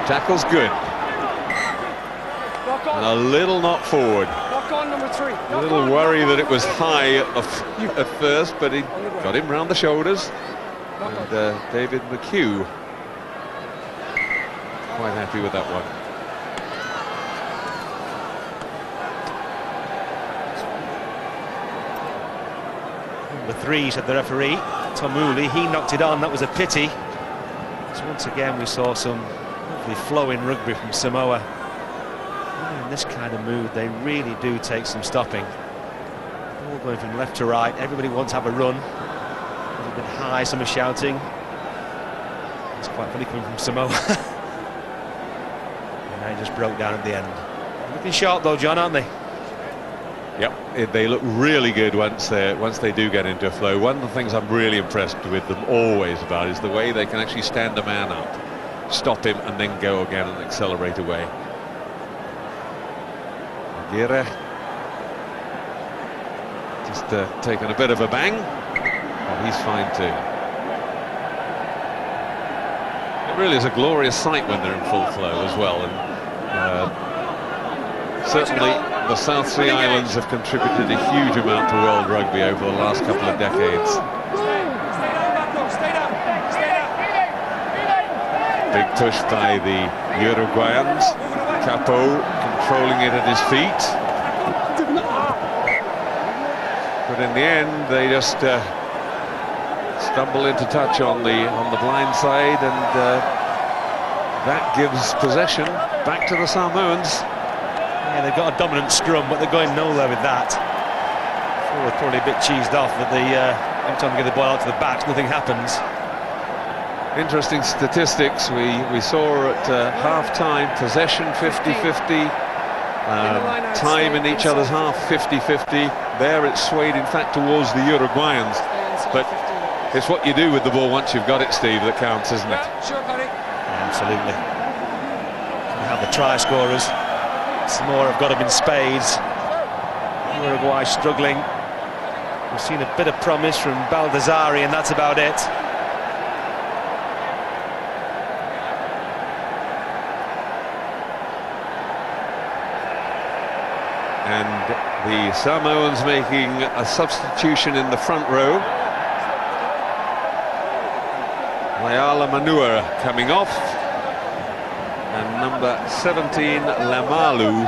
Tackle's good. And a little knock forward. A little worry that it was high at first, but he got him round the shoulders. And David McHugh quite happy with that one. Number 3, said the referee, Tomuli. He knocked it on. That was a pity. So once again we saw some lovely flowing rugby from Samoa. In this kind of mood, they really do take some stopping. All going from left to right. Everybody wants to have a run. A little bit high, some are shouting. It's quite funny coming from Samoa. And they just broke down at the end. Looking sharp though, John, aren't they? Yep, they look really good once they do get into a flow. One of the things I'm really impressed with them always about is the way they can actually stand a man up, stop him, and then go again and accelerate away. Aguirre just taking a bit of a bang. Oh, he's fine too. It really is a glorious sight when they're in full flow as well, and certainly the South Sea Islands have contributed a huge amount to world rugby over the last couple of decades. Big push by the Uruguayans. Capo controlling it at his feet. But in the end, they just stumble into touch on the blind side, and that gives possession back to the Samoans. Yeah, they've got a dominant scrum, but they're going nowhere with that. Forward probably a bit cheesed off, but every time they get the ball out to the backs, nothing happens. Interesting statistics. We saw at half-time possession 50-50, time in each other's half 50-50. There it's swayed in fact towards the Uruguayans, but it's what you do with the ball once you've got it, Steve, that counts, isn't it? Sure, buddy. Absolutely. We have the try scorers. Samoa have got them in spades. Uruguay struggling. We've seen a bit of promise from Baldassari, and that's about it. And the Samoans making a substitution in the front row. Layala Manua coming off, and number 17 Lamalu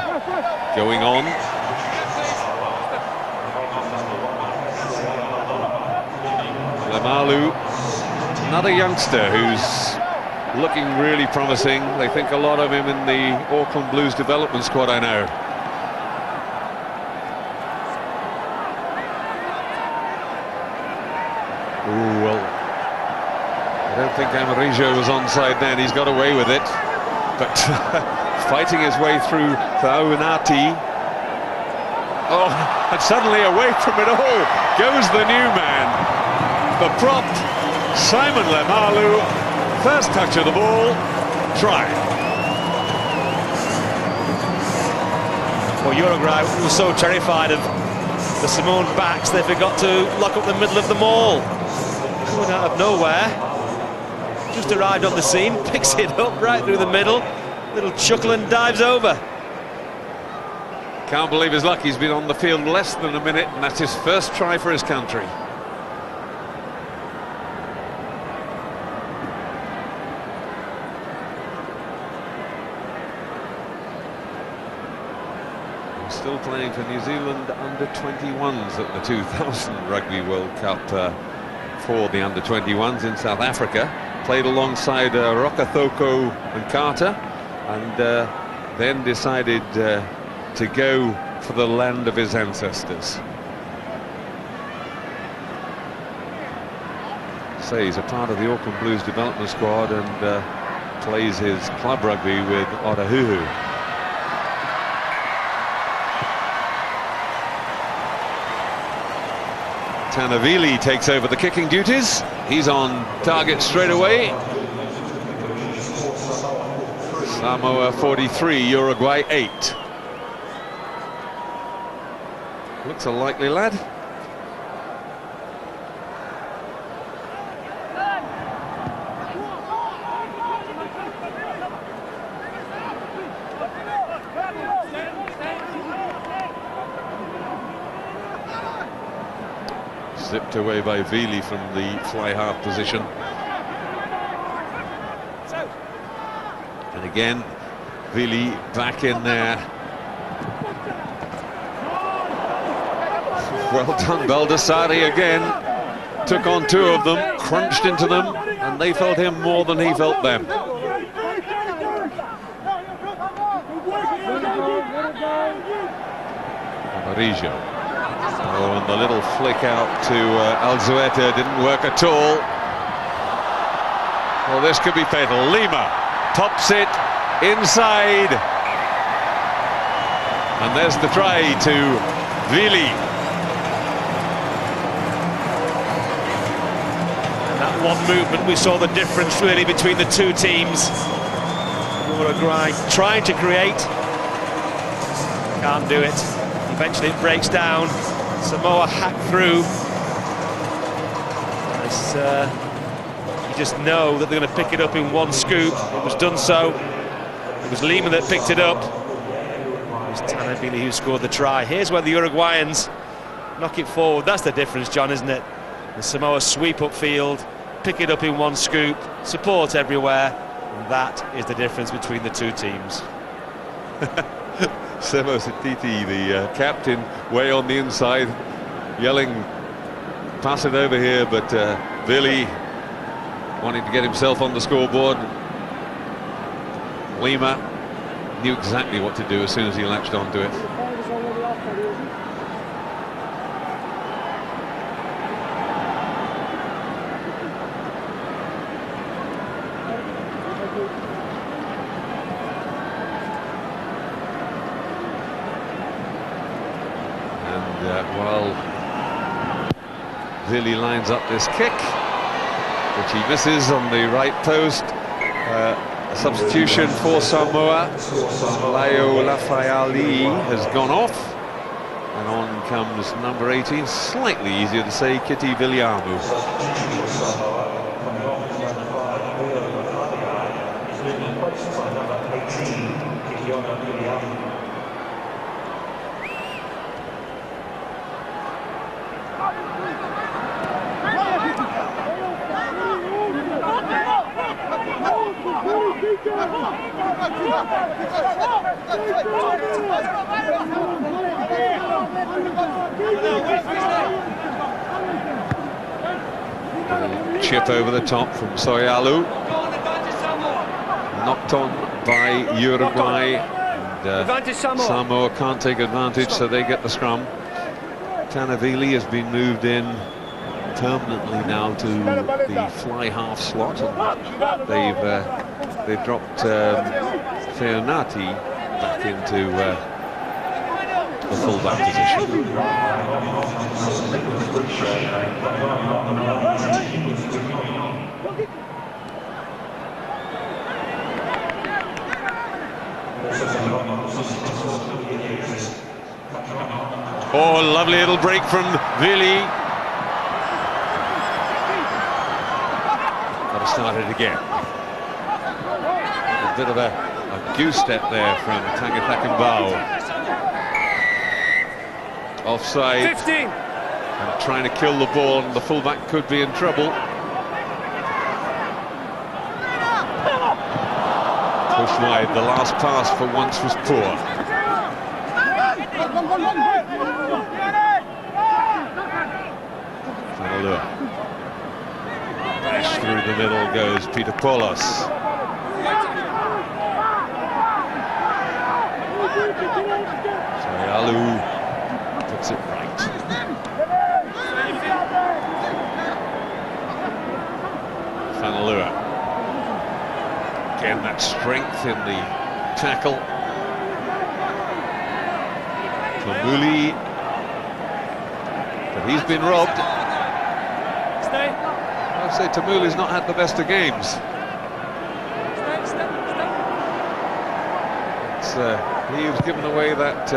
going on. Lamalu, another youngster who's looking really promising. They think a lot of him in the Auckland Blues development squad, I know. Ooh, well, I don't think Amarijo was onside then. He's got away with it, but fighting his way through Faunati. Oh, and suddenly away from it all goes the new man, the prop, Simon Lemalu. First touch of the ball, try. Well, Uruguay was so terrified of the Samoan backs, they forgot to lock up the middle of the maul. Coming out of nowhere, just arrived on the scene, picks it up right through the middle, Little chuckle and dives over. Can't believe his luck. He's been on the field less than a minute, and that's his first try for his country. Still playing for New Zealand under-21s at the 2000 Rugby World Cup for the under-21s in South Africa. Played alongside Rokathoko and Carter, and then decided to go for the land of his ancestors. So he's a part of the Auckland Blues development squad and plays his club rugby with Otahuhu. Tanavili takes over the kicking duties. He's on target straight away. Samoa 43, Uruguay 8. Looks a likely lad. Zipped away by Vili from the fly half position. And again, Vili back in there. Well done, Baldassari again. Took on two of them, crunched into them, and they felt him more than he felt them. Amarillo. Oh, and the little flick out to Alzueta didn't work at all. Well, this could be fatal. Lima pops it inside. And there's the try to Vili. And that one movement, we saw the difference really between the two teams. Uruguay trying to create. Can't do it. Eventually it breaks down. Samoa hack through. You just know that they're going to pick it up in one scoop. It was done so. It was Lima that picked it up. It was Tanavili who scored the try. Here's where the Uruguayans knock it forward. That's the difference, John, isn't it? The Samoa sweep upfield, pick it up in one scoop, support everywhere. And that is the difference between the two teams. Semo Sititi, the captain, way on the inside, yelling, pass it over here, but Vili wanting to get himself on the scoreboard. Lima knew exactly what to do as soon as he latched onto it. While Vili lines up this kick, which he misses on the right post, a substitution for Samoa. Laio Lafayali has gone off, and on comes number 18, slightly easier to say, Kitty Viliamu. Chip over the top from Soyalu, knocked on by Uruguay, and Samoa can't take advantage, so they get the scrum. Tanavili has been moved in permanently now to the fly half slot, and they've dropped Feonati back into the full-back position. Oh, lovely little break from Vili. Got to start it again. A bit of a goose step there from Tangathakanbao. Offside. 15. And trying to kill the ball, and the fullback could be in trouble. Push wide. The last pass for once was poor. Dash through the middle goes Peter Polos. Soyalu puts it right. Fanalua. Again, that strength in the tackle. Tomuli. But he's been robbed. I'd say Tamuli's not had the best of games. He was given away that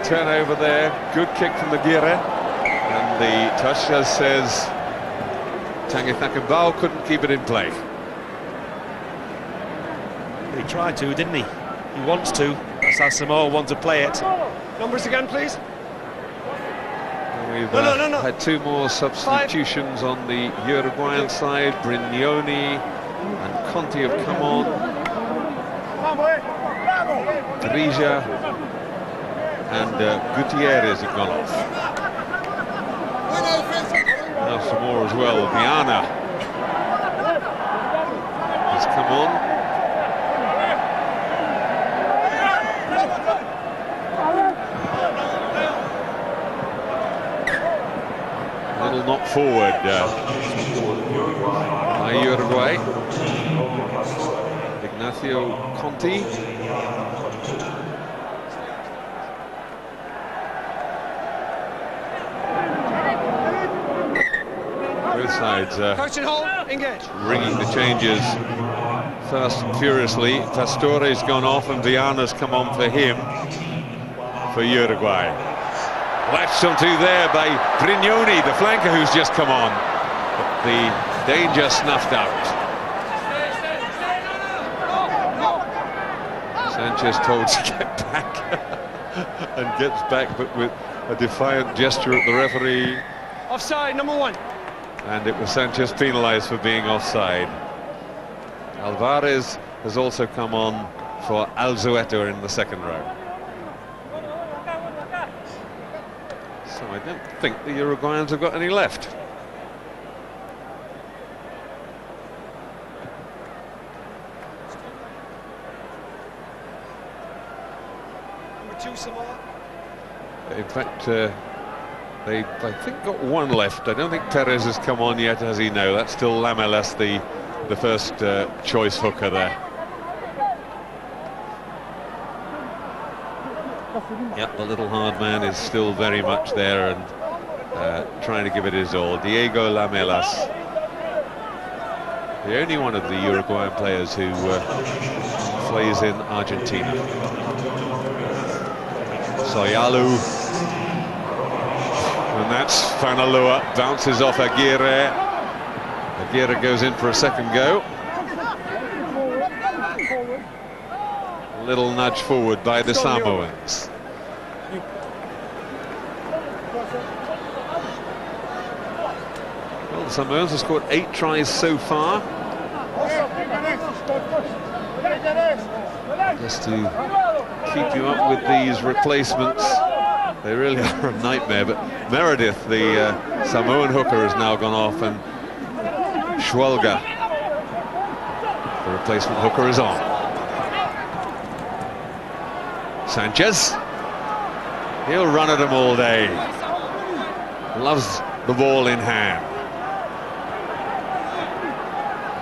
turnover there. Good kick from the Gire. And the touch, as says Tangathakanbao, couldn't keep it in play. He tried to, didn't he? He wants to. That's how Samoa want to play it. Numbers again, please. We've No. had two more substitutions on the Uruguayan side. Brignoni and Conti have come on. Drija and Gutierrez have gone off. Now some more as well. Viana has come on. Little knock forward by Uruguay. Ignacio Conti. Both sides Coaching hole, engage. ringing the changes fast and furiously. Pastore's gone off and Viana's come on for him, for Uruguay. Latched onto there by Brignoni, the flanker who's just come on. But the danger snuffed out. Sanchez told to get back and gets back, but with a defiant gesture at the referee. Offside, number 1. And it was Sanchez penalised for being offside. Alvarez has also come on for Alzueta in the second row. So I don't think the Uruguayans have got any left. Number 2, Samoa. In fact, they, I think, got one left. I don't think Perez has come on yet, has he? No, that's still Lamelas, the first choice hooker there. Yep, the little hard man is still very much there and trying to give it his all. Diego Lamelas, the only one of the Uruguayan players who plays in Argentina. Soyalu, and that's Fanalua, bounces off Aguirre. Aguirre goes in for a second go. A little nudge forward by the Samoans. Well, the Samoans have scored 8 tries so far. Just to keep you up with these replacements, they really are a nightmare. But Meredith, the Samoan hooker, has now gone off, and Schwalga, the replacement hooker, is on. Sanchez, he'll run at him all day. Loves the ball in hand.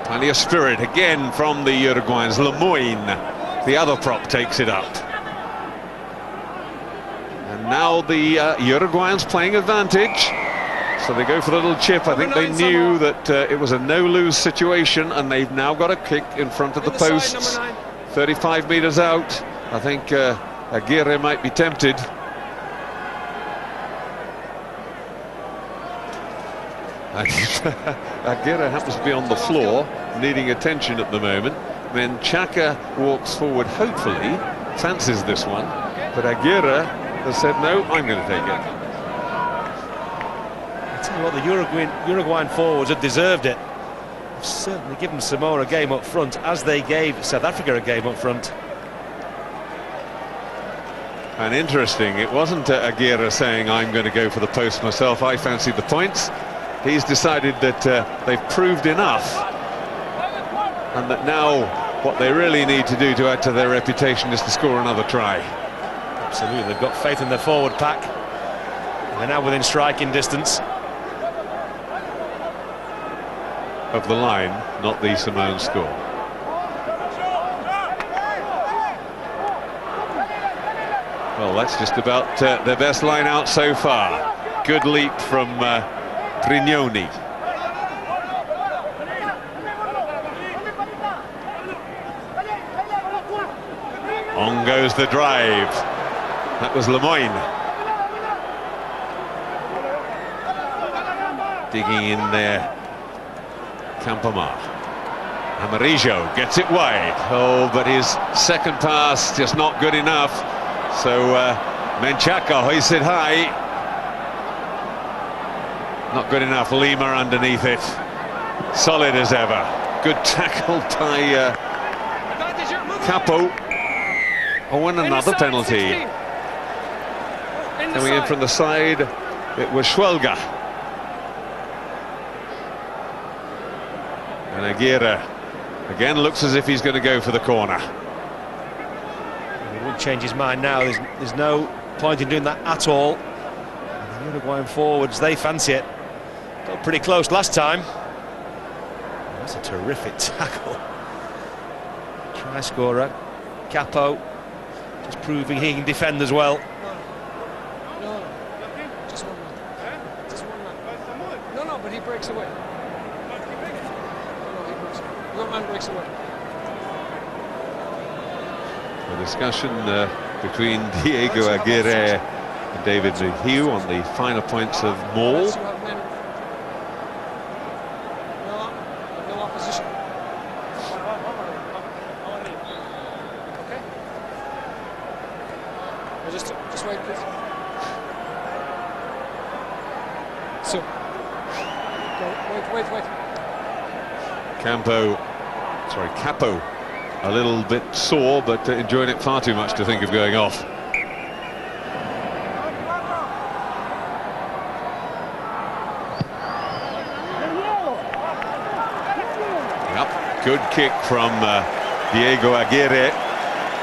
Plenty of spirit again from the Uruguayans. Lemoyne, the other prop, takes it up. And now the Uruguayans playing advantage. So they go for the little chip. I think they knew that it was a no-lose situation, and they've now got a kick in front of the posts. 35 metres out. I think Aguirre might be tempted. Aguirre happens to be on the floor, needing attention at the moment. Menchaca walks forward, hopefully, fancies this one, but Aguirre has said, no, I'm going to take it. I tell you what, the Uruguayan forwards have deserved it. They've certainly given Samoa a game up front, as they gave South Africa a game up front. And interesting, it wasn't Aguirre saying, I'm going to go for the post myself, I fancied the points. He's decided that they've proved enough, and that now what they really need to do to add to their reputation is to score another try. Absolutely, they've got faith in their forward pack. And they're now within striking distance of the line, not the Samoan score. Well, that's just about their best line out so far. Good leap from Brignoni. On goes the drive. That was Lemoyne. Digging in there. Campamar. Amarillo gets it wide. Oh, but his second pass just not good enough. So Menchaca hoists it high. Not good enough. Lima underneath it. Solid as ever. Good tackle by Capo. Oh, and another penalty. Coming in from the side, it was Schwelga. And Aguirre again looks as if he's going to go for the corner. He won't change his mind now. There's no point in doing that at all. And the Uruguayan forwards, they fancy it. Got pretty close last time. That's a terrific tackle. Try scorer, Capo, just proving he can defend as well. No, just one man. Just one man. No, but he breaks away. No, he breaks away. Your man breaks away. A discussion between Diego Aguirre and David Mejia on the final points of Maul. No opposition. Okay. Just wait, please. So, wait. Capo, a little bit sore, but enjoying it far too much to think of going off. Yep, good kick from Diego Aguirre.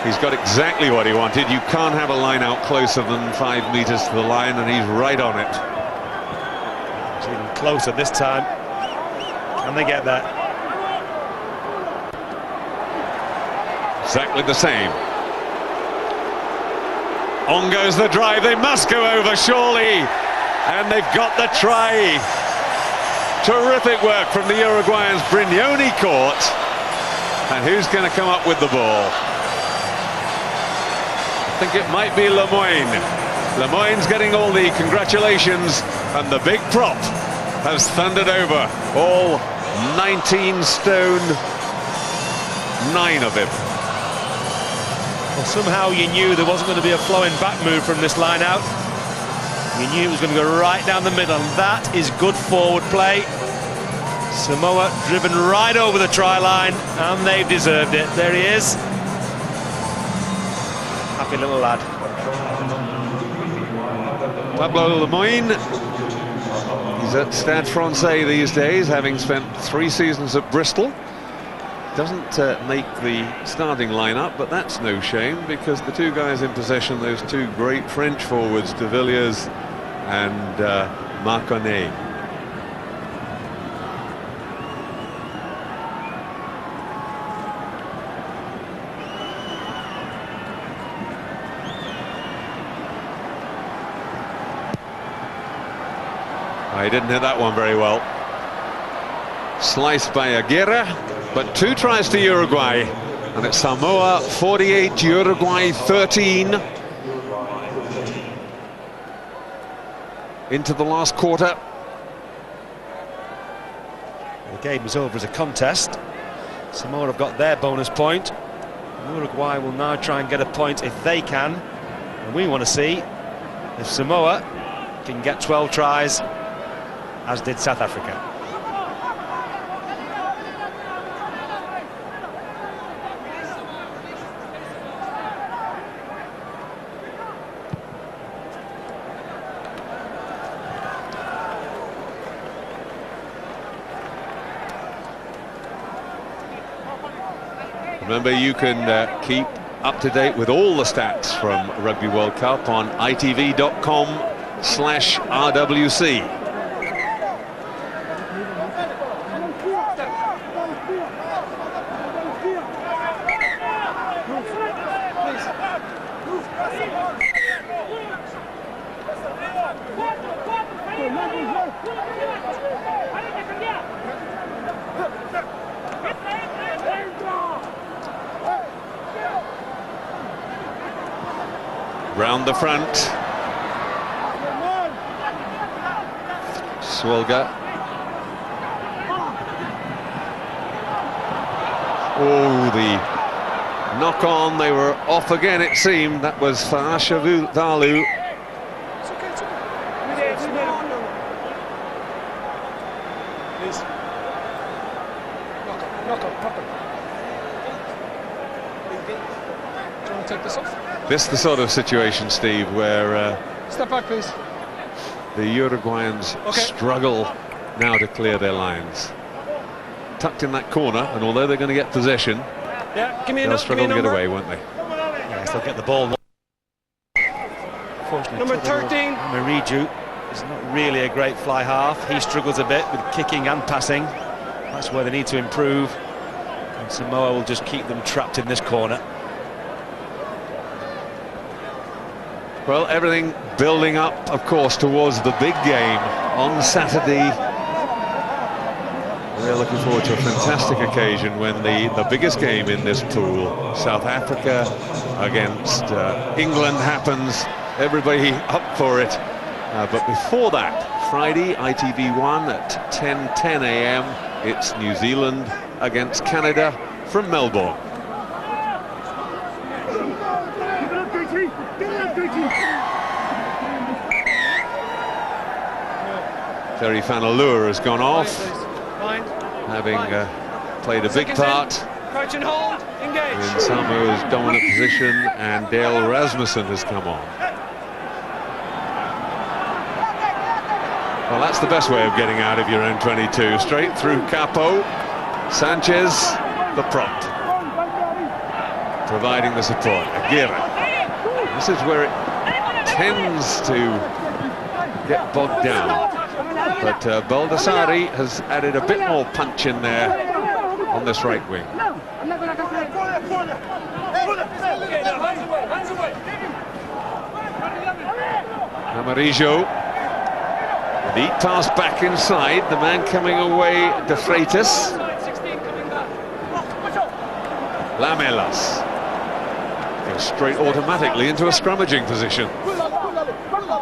He's got exactly what he wanted. You can't have a line out closer than 5 meters to the line, and he's right on it. It's even closer this time. Can they get that? Exactly the same. On goes the drive. They must go over, surely. And they've got the try. Terrific work from the Uruguayans. Brignoni caught. And who's going to come up with the ball? I think it might be Lemoyne. Lemoyne's getting all the congratulations, and the big prop has thundered over all 19 stone 9 of him. Well, somehow you knew there wasn't going to be a flowing back move from this line out. You knew it was going to go right down the middle, and that is good forward play. Samoa driven right over the try line, and they've deserved it. There he is. Happy little lad. Pablo Lemoyne. He's at Stade Francais these days, having spent 3 seasons at Bristol. Doesn't make the starting lineup, but that's no shame, because the 2 guys in possession, those 2 great French forwards, De Villiers and Marconnet. He didn't hit that one very well. Sliced by Aguirre, but 2 tries to Uruguay, and it's Samoa 48, Uruguay 13. Into the last quarter. The game is over as a contest. Samoa have got their bonus point. Uruguay will now try and get a point if they can. And we want to see if Samoa can get 12 tries, as did South Africa. Remember, you can keep up to date with all the stats from Rugby World Cup on itv.com/RWC. Round the front, Swolga. Oh, the knock on, they were off again, it seemed. That was Faashavu Valu. This is the sort of situation, Steve, where step back, please. The Uruguayans struggle now to clear their lines. Tucked in that corner, and although they're going to get possession, they'll struggle to get away, won't they? Yes, they'll get the ball. Number 13. Mariju is not really a great fly half. He struggles a bit with kicking and passing. That's where they need to improve. And Samoa will just keep them trapped in this corner. Well, everything building up, of course, towards the big game on Saturday. We're looking forward to a fantastic occasion when the biggest game in this pool, South Africa against England, happens. Everybody up for it. But before that, Friday, ITV1 at 10:10 a.m. It's New Zealand against Canada from Melbourne. Terry Fanalua has gone off, having played a big part in Samoa's dominant position, and Dale Rasmussen has come on. Well, that's the best way of getting out of your own 22. Straight through Capo. Sanchez, the prop, providing the support. Aguirre. This is where it tends to get bogged down. But Baldassari has added a bit more punch in there on this right wing. Amarijo. The pass back inside, the man coming away, De Freitas. Lamelas goes straight automatically into a scrummaging position.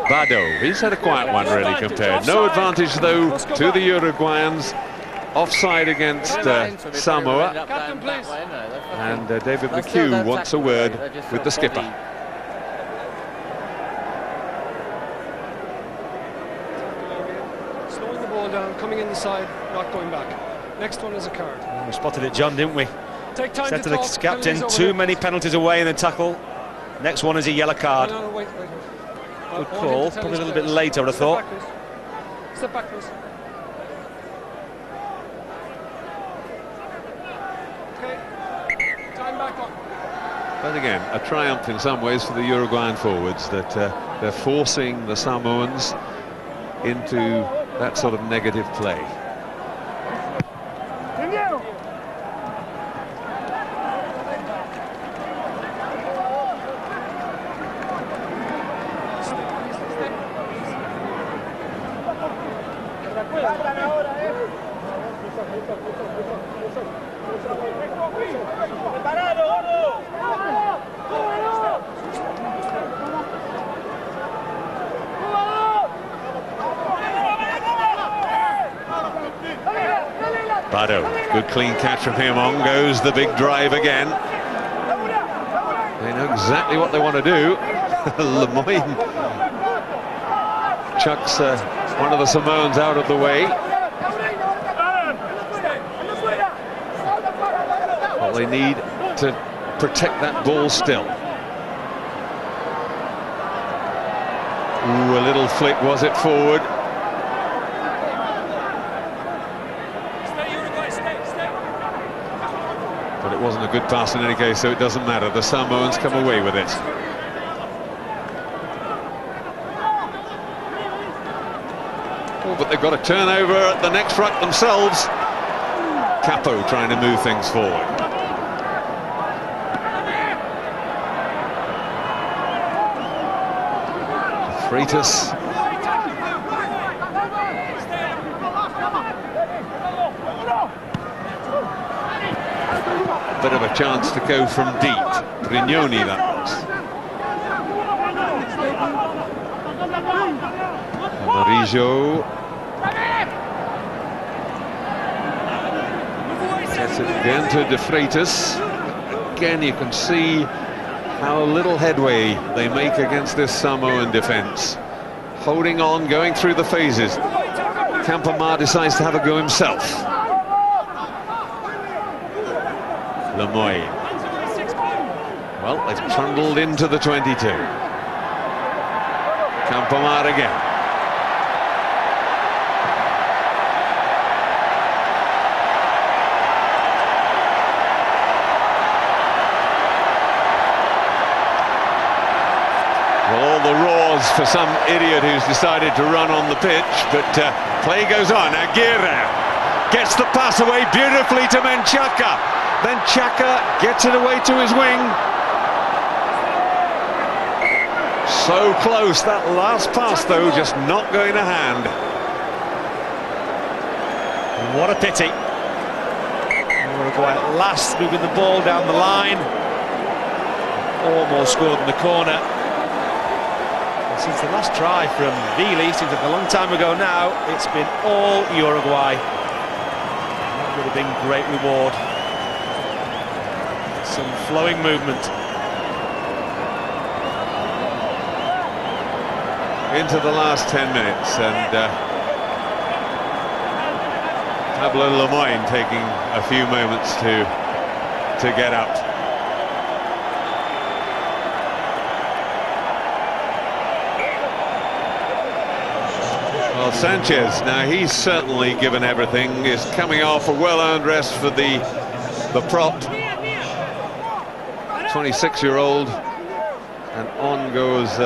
Bado, he's had a quiet one really compared. No advantage though to the Uruguayans. Offside against Samoa. And David McHugh wants a word with the skipper. Slowing the ball down, coming in the side, not going back. Next one is a card. We spotted it, John, didn't we? Take time Said to to the talk, captain, penalties too over many penalties away in the tackle. Next one is a yellow card. No, wait. Good call, probably a little bit late, I would have thought. Step back, please. Okay, time back on. But again, a triumph in some ways for the Uruguayan forwards, that they're forcing the Samoans into that sort of negative play. Bado, good clean catch from him. On goes the big drive again. They know exactly what they want to do. Lemoyne chucks one of the Samoans out of the way. Well, they need to protect that ball still. Ooh, a little flick, was it forward? But it wasn't a good pass in any case, so it doesn't matter. The Samoans come away with it. Oh, but they've got a turnover at the next ruck themselves. Capo trying to move things forward. Freitas. Bit of a chance to go from deep. Brignoni, that was. Marijo gets it again to De Freitas. Again, you can see how little headway they make against this Samoan defence. Holding on, going through the phases. Campamar decides to have a go himself. Lemoyne. Well, they've trundled into the 22. Campamar again. Well, all the roars for some idiot who's decided to run on the pitch, but play goes on. Aguirre gets the pass away beautifully to Menchaca. Menchaca gets it away to his wing. So close, that last pass though, just not going to hand. What a pity. Uruguay at last moving the ball down the line. Almost scored in the corner. And since the last try from Vili, seems like a long time ago now, it's been all Uruguay. That would have been great reward. Some flowing movement. Into the last 10 minutes, and Pablo Lemoyne taking a few moments to get out. Well, Sanchez, now he's certainly given everything, is coming off a well-earned rest for the prop. 26-year-old, and on goes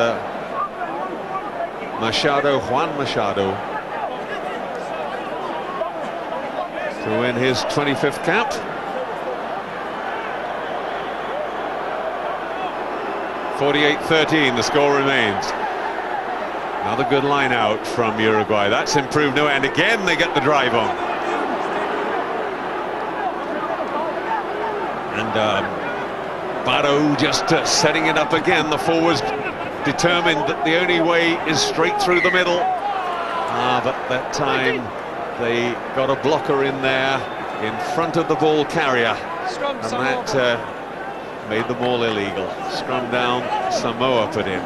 Machado, Juan Machado, to win his 25th cap. (48-13) the score remains. Another good line out from Uruguay. That's improved no end. Again they get the drive on. And Bado just setting it up again. The forwards determined that the only way is straight through the middle. But that time they got a blocker in there in front of the ball carrier, and that made them all illegal. Scrum down, Samoa put in.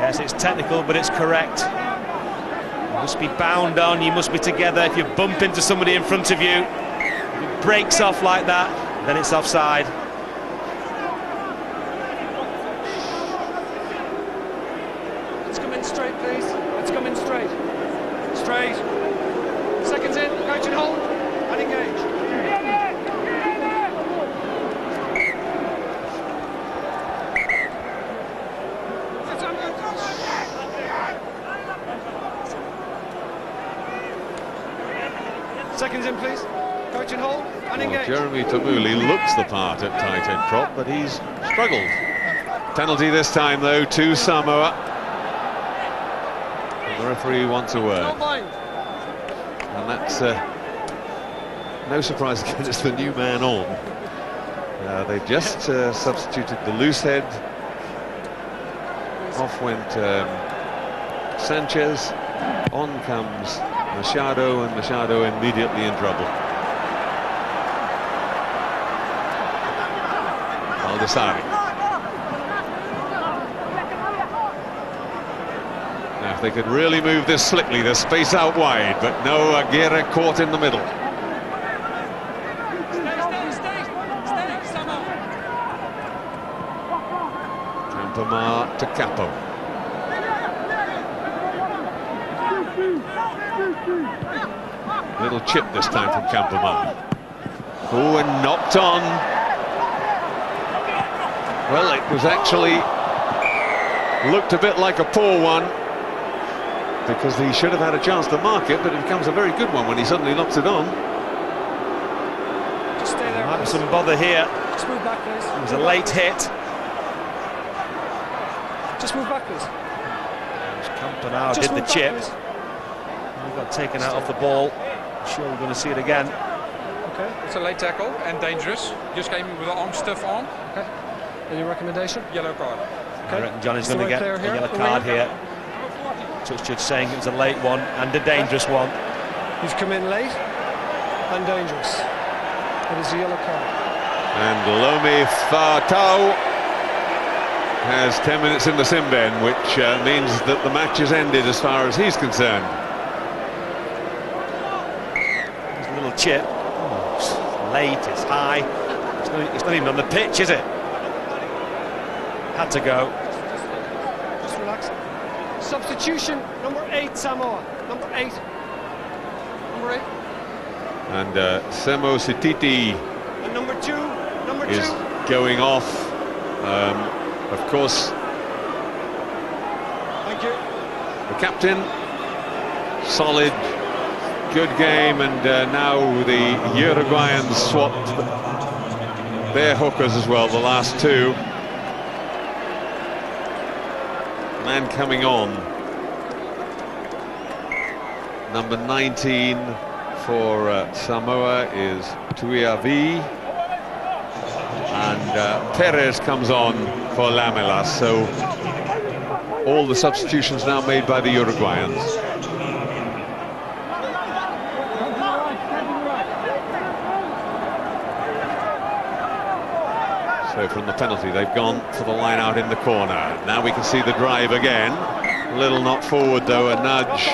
Yes, it's technical, but it's correct. You must be bound on, you must be together. If you bump into somebody in front of you, if it breaks off like that, then it's offside. Let's come in straight, please. Let's come in straight. Straight. Seconds in, coach and hold, and engage. Seconds in, please. Coach and hold, and engage. Jeremy Tamuli looks the part at tight end prop, but he's struggled. Penalty this time, though, to Samoa. And the referee wants a word. And that's no surprise again, it's the new man on. They've just substituted the loose head. Off went Sanchez. On comes Machado, and Machado immediately in trouble. Sari. Now, if they could really move this slickly, there's space out wide, but no, Aguirre caught in the middle. Campomar to Capo. Little chip this time from Campomar. Oh, and knocked on. Well, it was actually looked a bit like a poor one, because he should have had a chance to mark it, but it becomes a very good one when he suddenly knocks it on. Just stay there. Might be some bother here. Just move back, please. It was a late hit. Just move back, please. Campanaro Just did the move back, chip. please. He got taken out of the ball. I'm sure we're going to see it again. Okay. It's a late tackle and dangerous. Just came with the arm stiff on. Okay. Any recommendation? Yellow card. I reckon Johnny's Is the going to right get player a here? yellow card here. Touch judge saying it was a late one and a dangerous one. He's come in late and dangerous. It is a yellow card. And Lomi Fatau has 10 minutes in the sin bin, which means that the match is ended as far as he's concerned. There's a little chip. Oh, it's late, it's high. It's not even on the pitch, is it? Had to go. Just relax. Substitution, number 8, Samoa. Number 8. Number 8. And Semo Sititi And number 2. Number 2. is going off. Of course, Thank you. the captain, solid, good game, and now the Uruguayans swapped their hookers as well, the last two. Man coming on, number 19 for Samoa is Tuiavi, and Perez comes on for Lamela. So all the substitutions now made by the Uruguayans. So from the penalty, they've gone for the line out in the corner. Now we can see the drive again. A little not forward though, a nudge.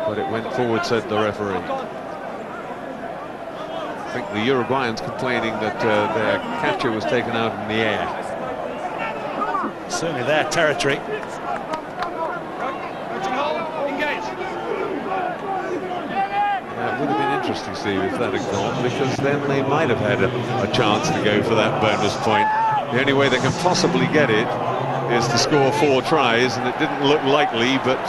But it went forward, said the referee. I think the Uruguayans complaining that their catcher was taken out in the air. Certainly their territory. It would have been interesting, Steve, if that had gone, because then they might have had a chance to go for that bonus point. The only way they can possibly get it is to score 4 tries, and it didn't look likely, but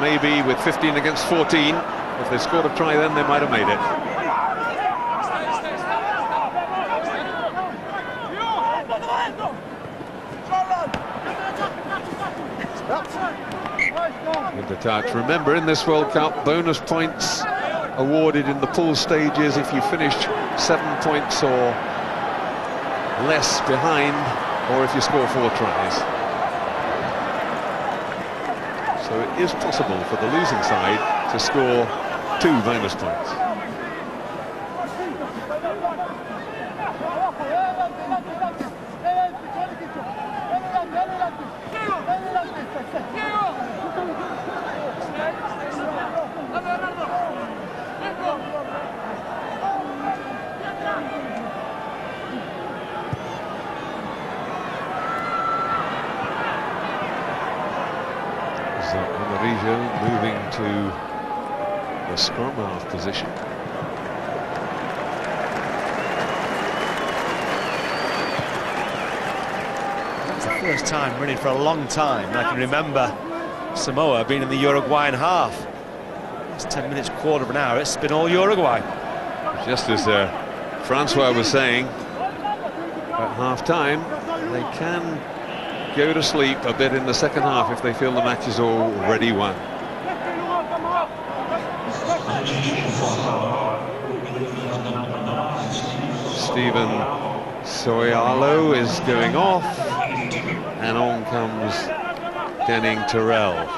maybe with 15 against 14, if they scored a try then they might have made it. With the touch. Remember, in this World Cup, bonus points awarded in the pool stages if you finished 7 points or less behind, or if you score 4 tries. So it is possible for the losing side to score 2 bonus points. Moving to the scrum half position. It's the first time running for a long time I can remember Samoa being in the Uruguayan half. It's 10 minutes, quarter of an hour. It's been all Uruguay. Just as Francois was saying at half-time, they can go to sleep a bit in the second half if they feel the match is already won. Steven Soyalo is going off, and on comes Denning Terrell.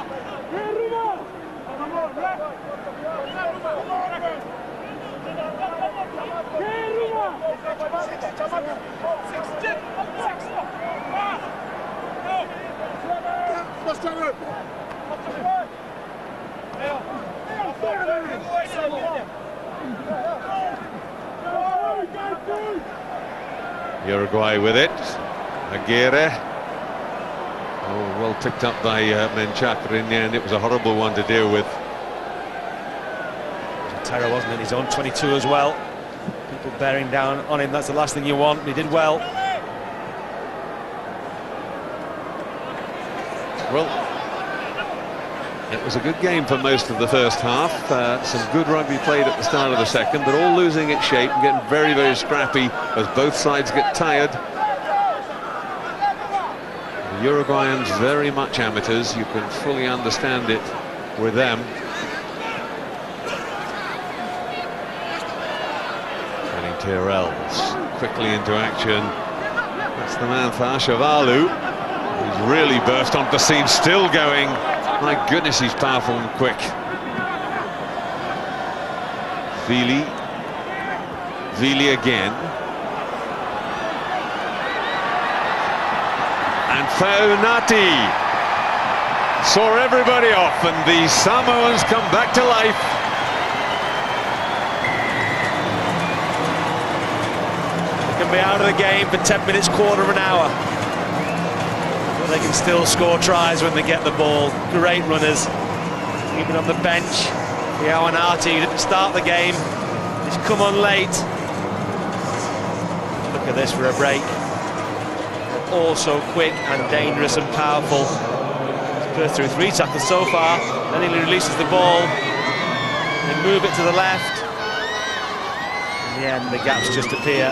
Uruguay with it. Aguirre. Oh, well picked up by Menchak, but in the end it was a horrible one to deal with. Terror, wasn't it? He's on 22 as well. People bearing down on him, that's the last thing you want, and he did well. Well, it was a good game for most of the first half. Some good rugby played at the start of the second, but all losing its shape and getting very, very scrappy as both sides get tired. The Uruguayans very much amateurs. You can fully understand it with them. Getting Tyrrells quickly into action. That's the man for Ashavalu, who's really burst onto the scene, still going. My goodness, he's powerful and quick. Vili again. And Faunati saw everybody off, and the Samoans come back to life. They can be out of the game for 10 minutes, quarter of an hour. But they can still score tries when they get the ball. Great runners. Even on the bench, Faunati didn't start the game. He's come on late. Look at this for a break. All so quick and dangerous and powerful. He's burst through 3 tackles so far. Then he releases the ball. They move it to the left. In the end, the gaps just appear.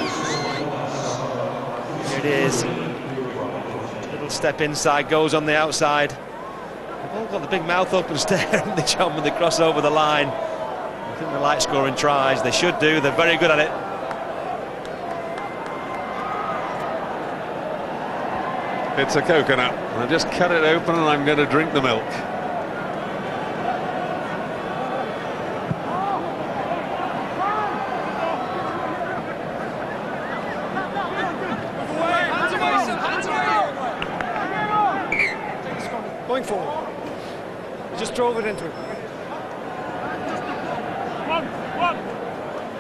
Here it is. Little step inside, goes on the outside. They've all got the big mouth open, staring at the jump when they cross over the line. I think they like scoring tries. They should do. They're very good at it. It's a coconut. I just cut it open and I'm going to drink the milk. Going forward. He just drove it into it.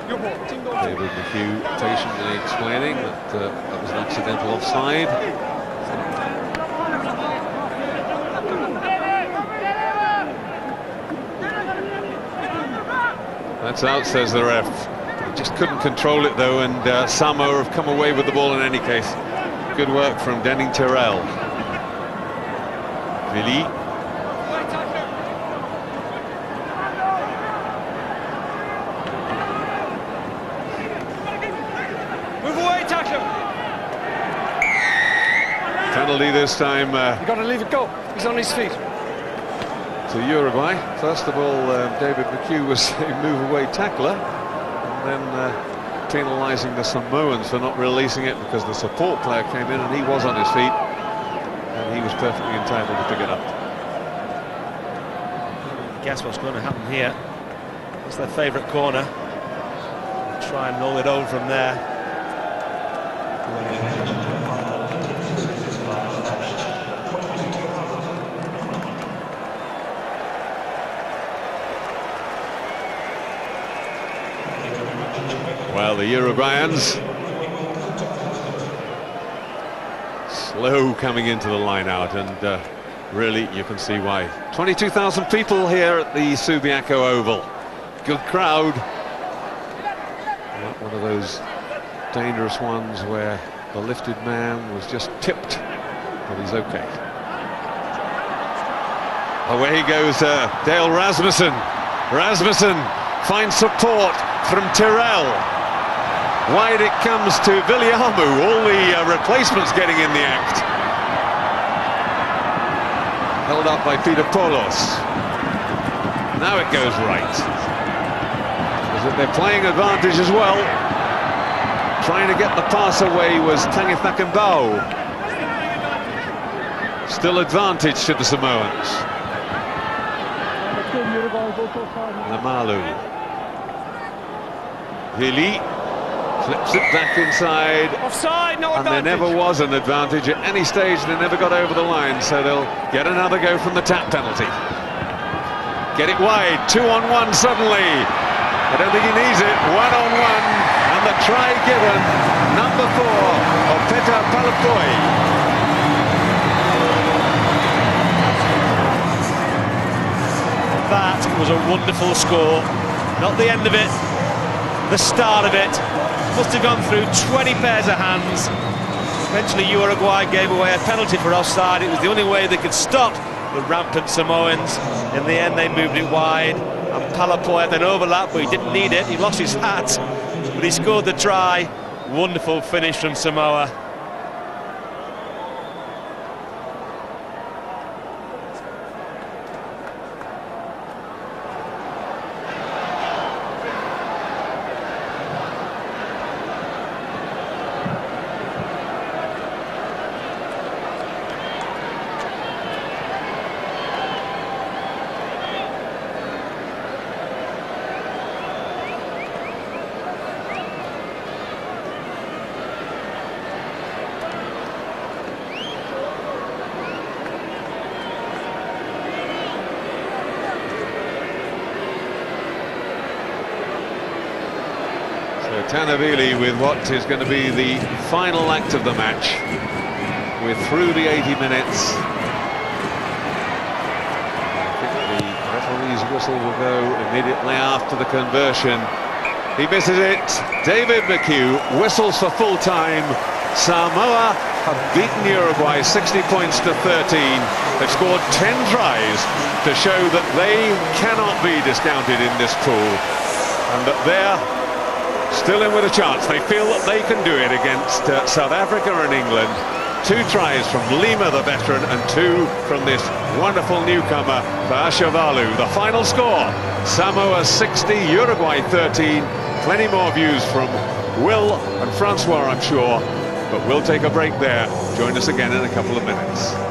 Your ball. David McHugh patiently explaining that that was an accidental offside. That's out, says the ref. He just couldn't control it though, and Samoa have come away with the ball in any case. Good work from Denning Tyrrell. Vili. Move away, tackle. Penalty this time. You got to leave it go. He's on his feet. To Uruguay. First of all, David McHugh was a move-away tackler, and then penalising the Samoans for not releasing it because the support player came in and he was on his feet, and he was perfectly entitled to pick it up. Guess what's going to happen here? It's their favourite corner. Try and roll it over from there. Well, the Uruguayans slow coming into the line out, and really you can see why. 22,000 people here at the Subiaco Oval. Good crowd. Not one of those dangerous ones where the lifted man was just tipped, but he's okay. Away goes Dale Rasmussen. Rasmussen finds support from Tyrrell. Wide it comes to Viliamu, all the replacements getting in the act. Held up by Peter Polos. Now it goes right. Because they're playing advantage as well. Trying to get the pass away was Tangithakambao. Still advantage to the Samoans. Namalu. Vili. Flips it back inside. Offside, no And there advantage. never was an advantage at any stage. They never got over the line, so they'll get another go from the tap penalty. Get it wide, 2-on-1 suddenly. I don't think he needs it. 1-on-1, and the try given. Number 4 of Peter Palapoi. That was a wonderful score. Not the end of it, the start of it. Must have gone through 20 pairs of hands. Eventually Uruguay gave away a penalty for offside. It was the only way they could stop the rampant Samoans. In the end they moved it wide, and Palapoi had an overlap, but he didn't need it. He lost his hat, but he scored the try. Wonderful finish from Samoa. So Tanavili with what is going to be the final act of the match. We're through the 80 minutes. I think the referee's whistle will go immediately after the conversion. He misses it. David McHugh whistles for full time. Samoa have beaten Uruguay 60 points to 13. They've scored 10 tries to show that they cannot be discounted in this pool, and that they're still in with a chance. They feel that they can do it against South Africa and England. 2 tries from Lima, the veteran, and 2 from this wonderful newcomer, Paashavalu. The final score, Samoa 60, Uruguay 13. Plenty more views from Will and Francois, I'm sure. But we'll take a break there. Join us again in a couple of minutes.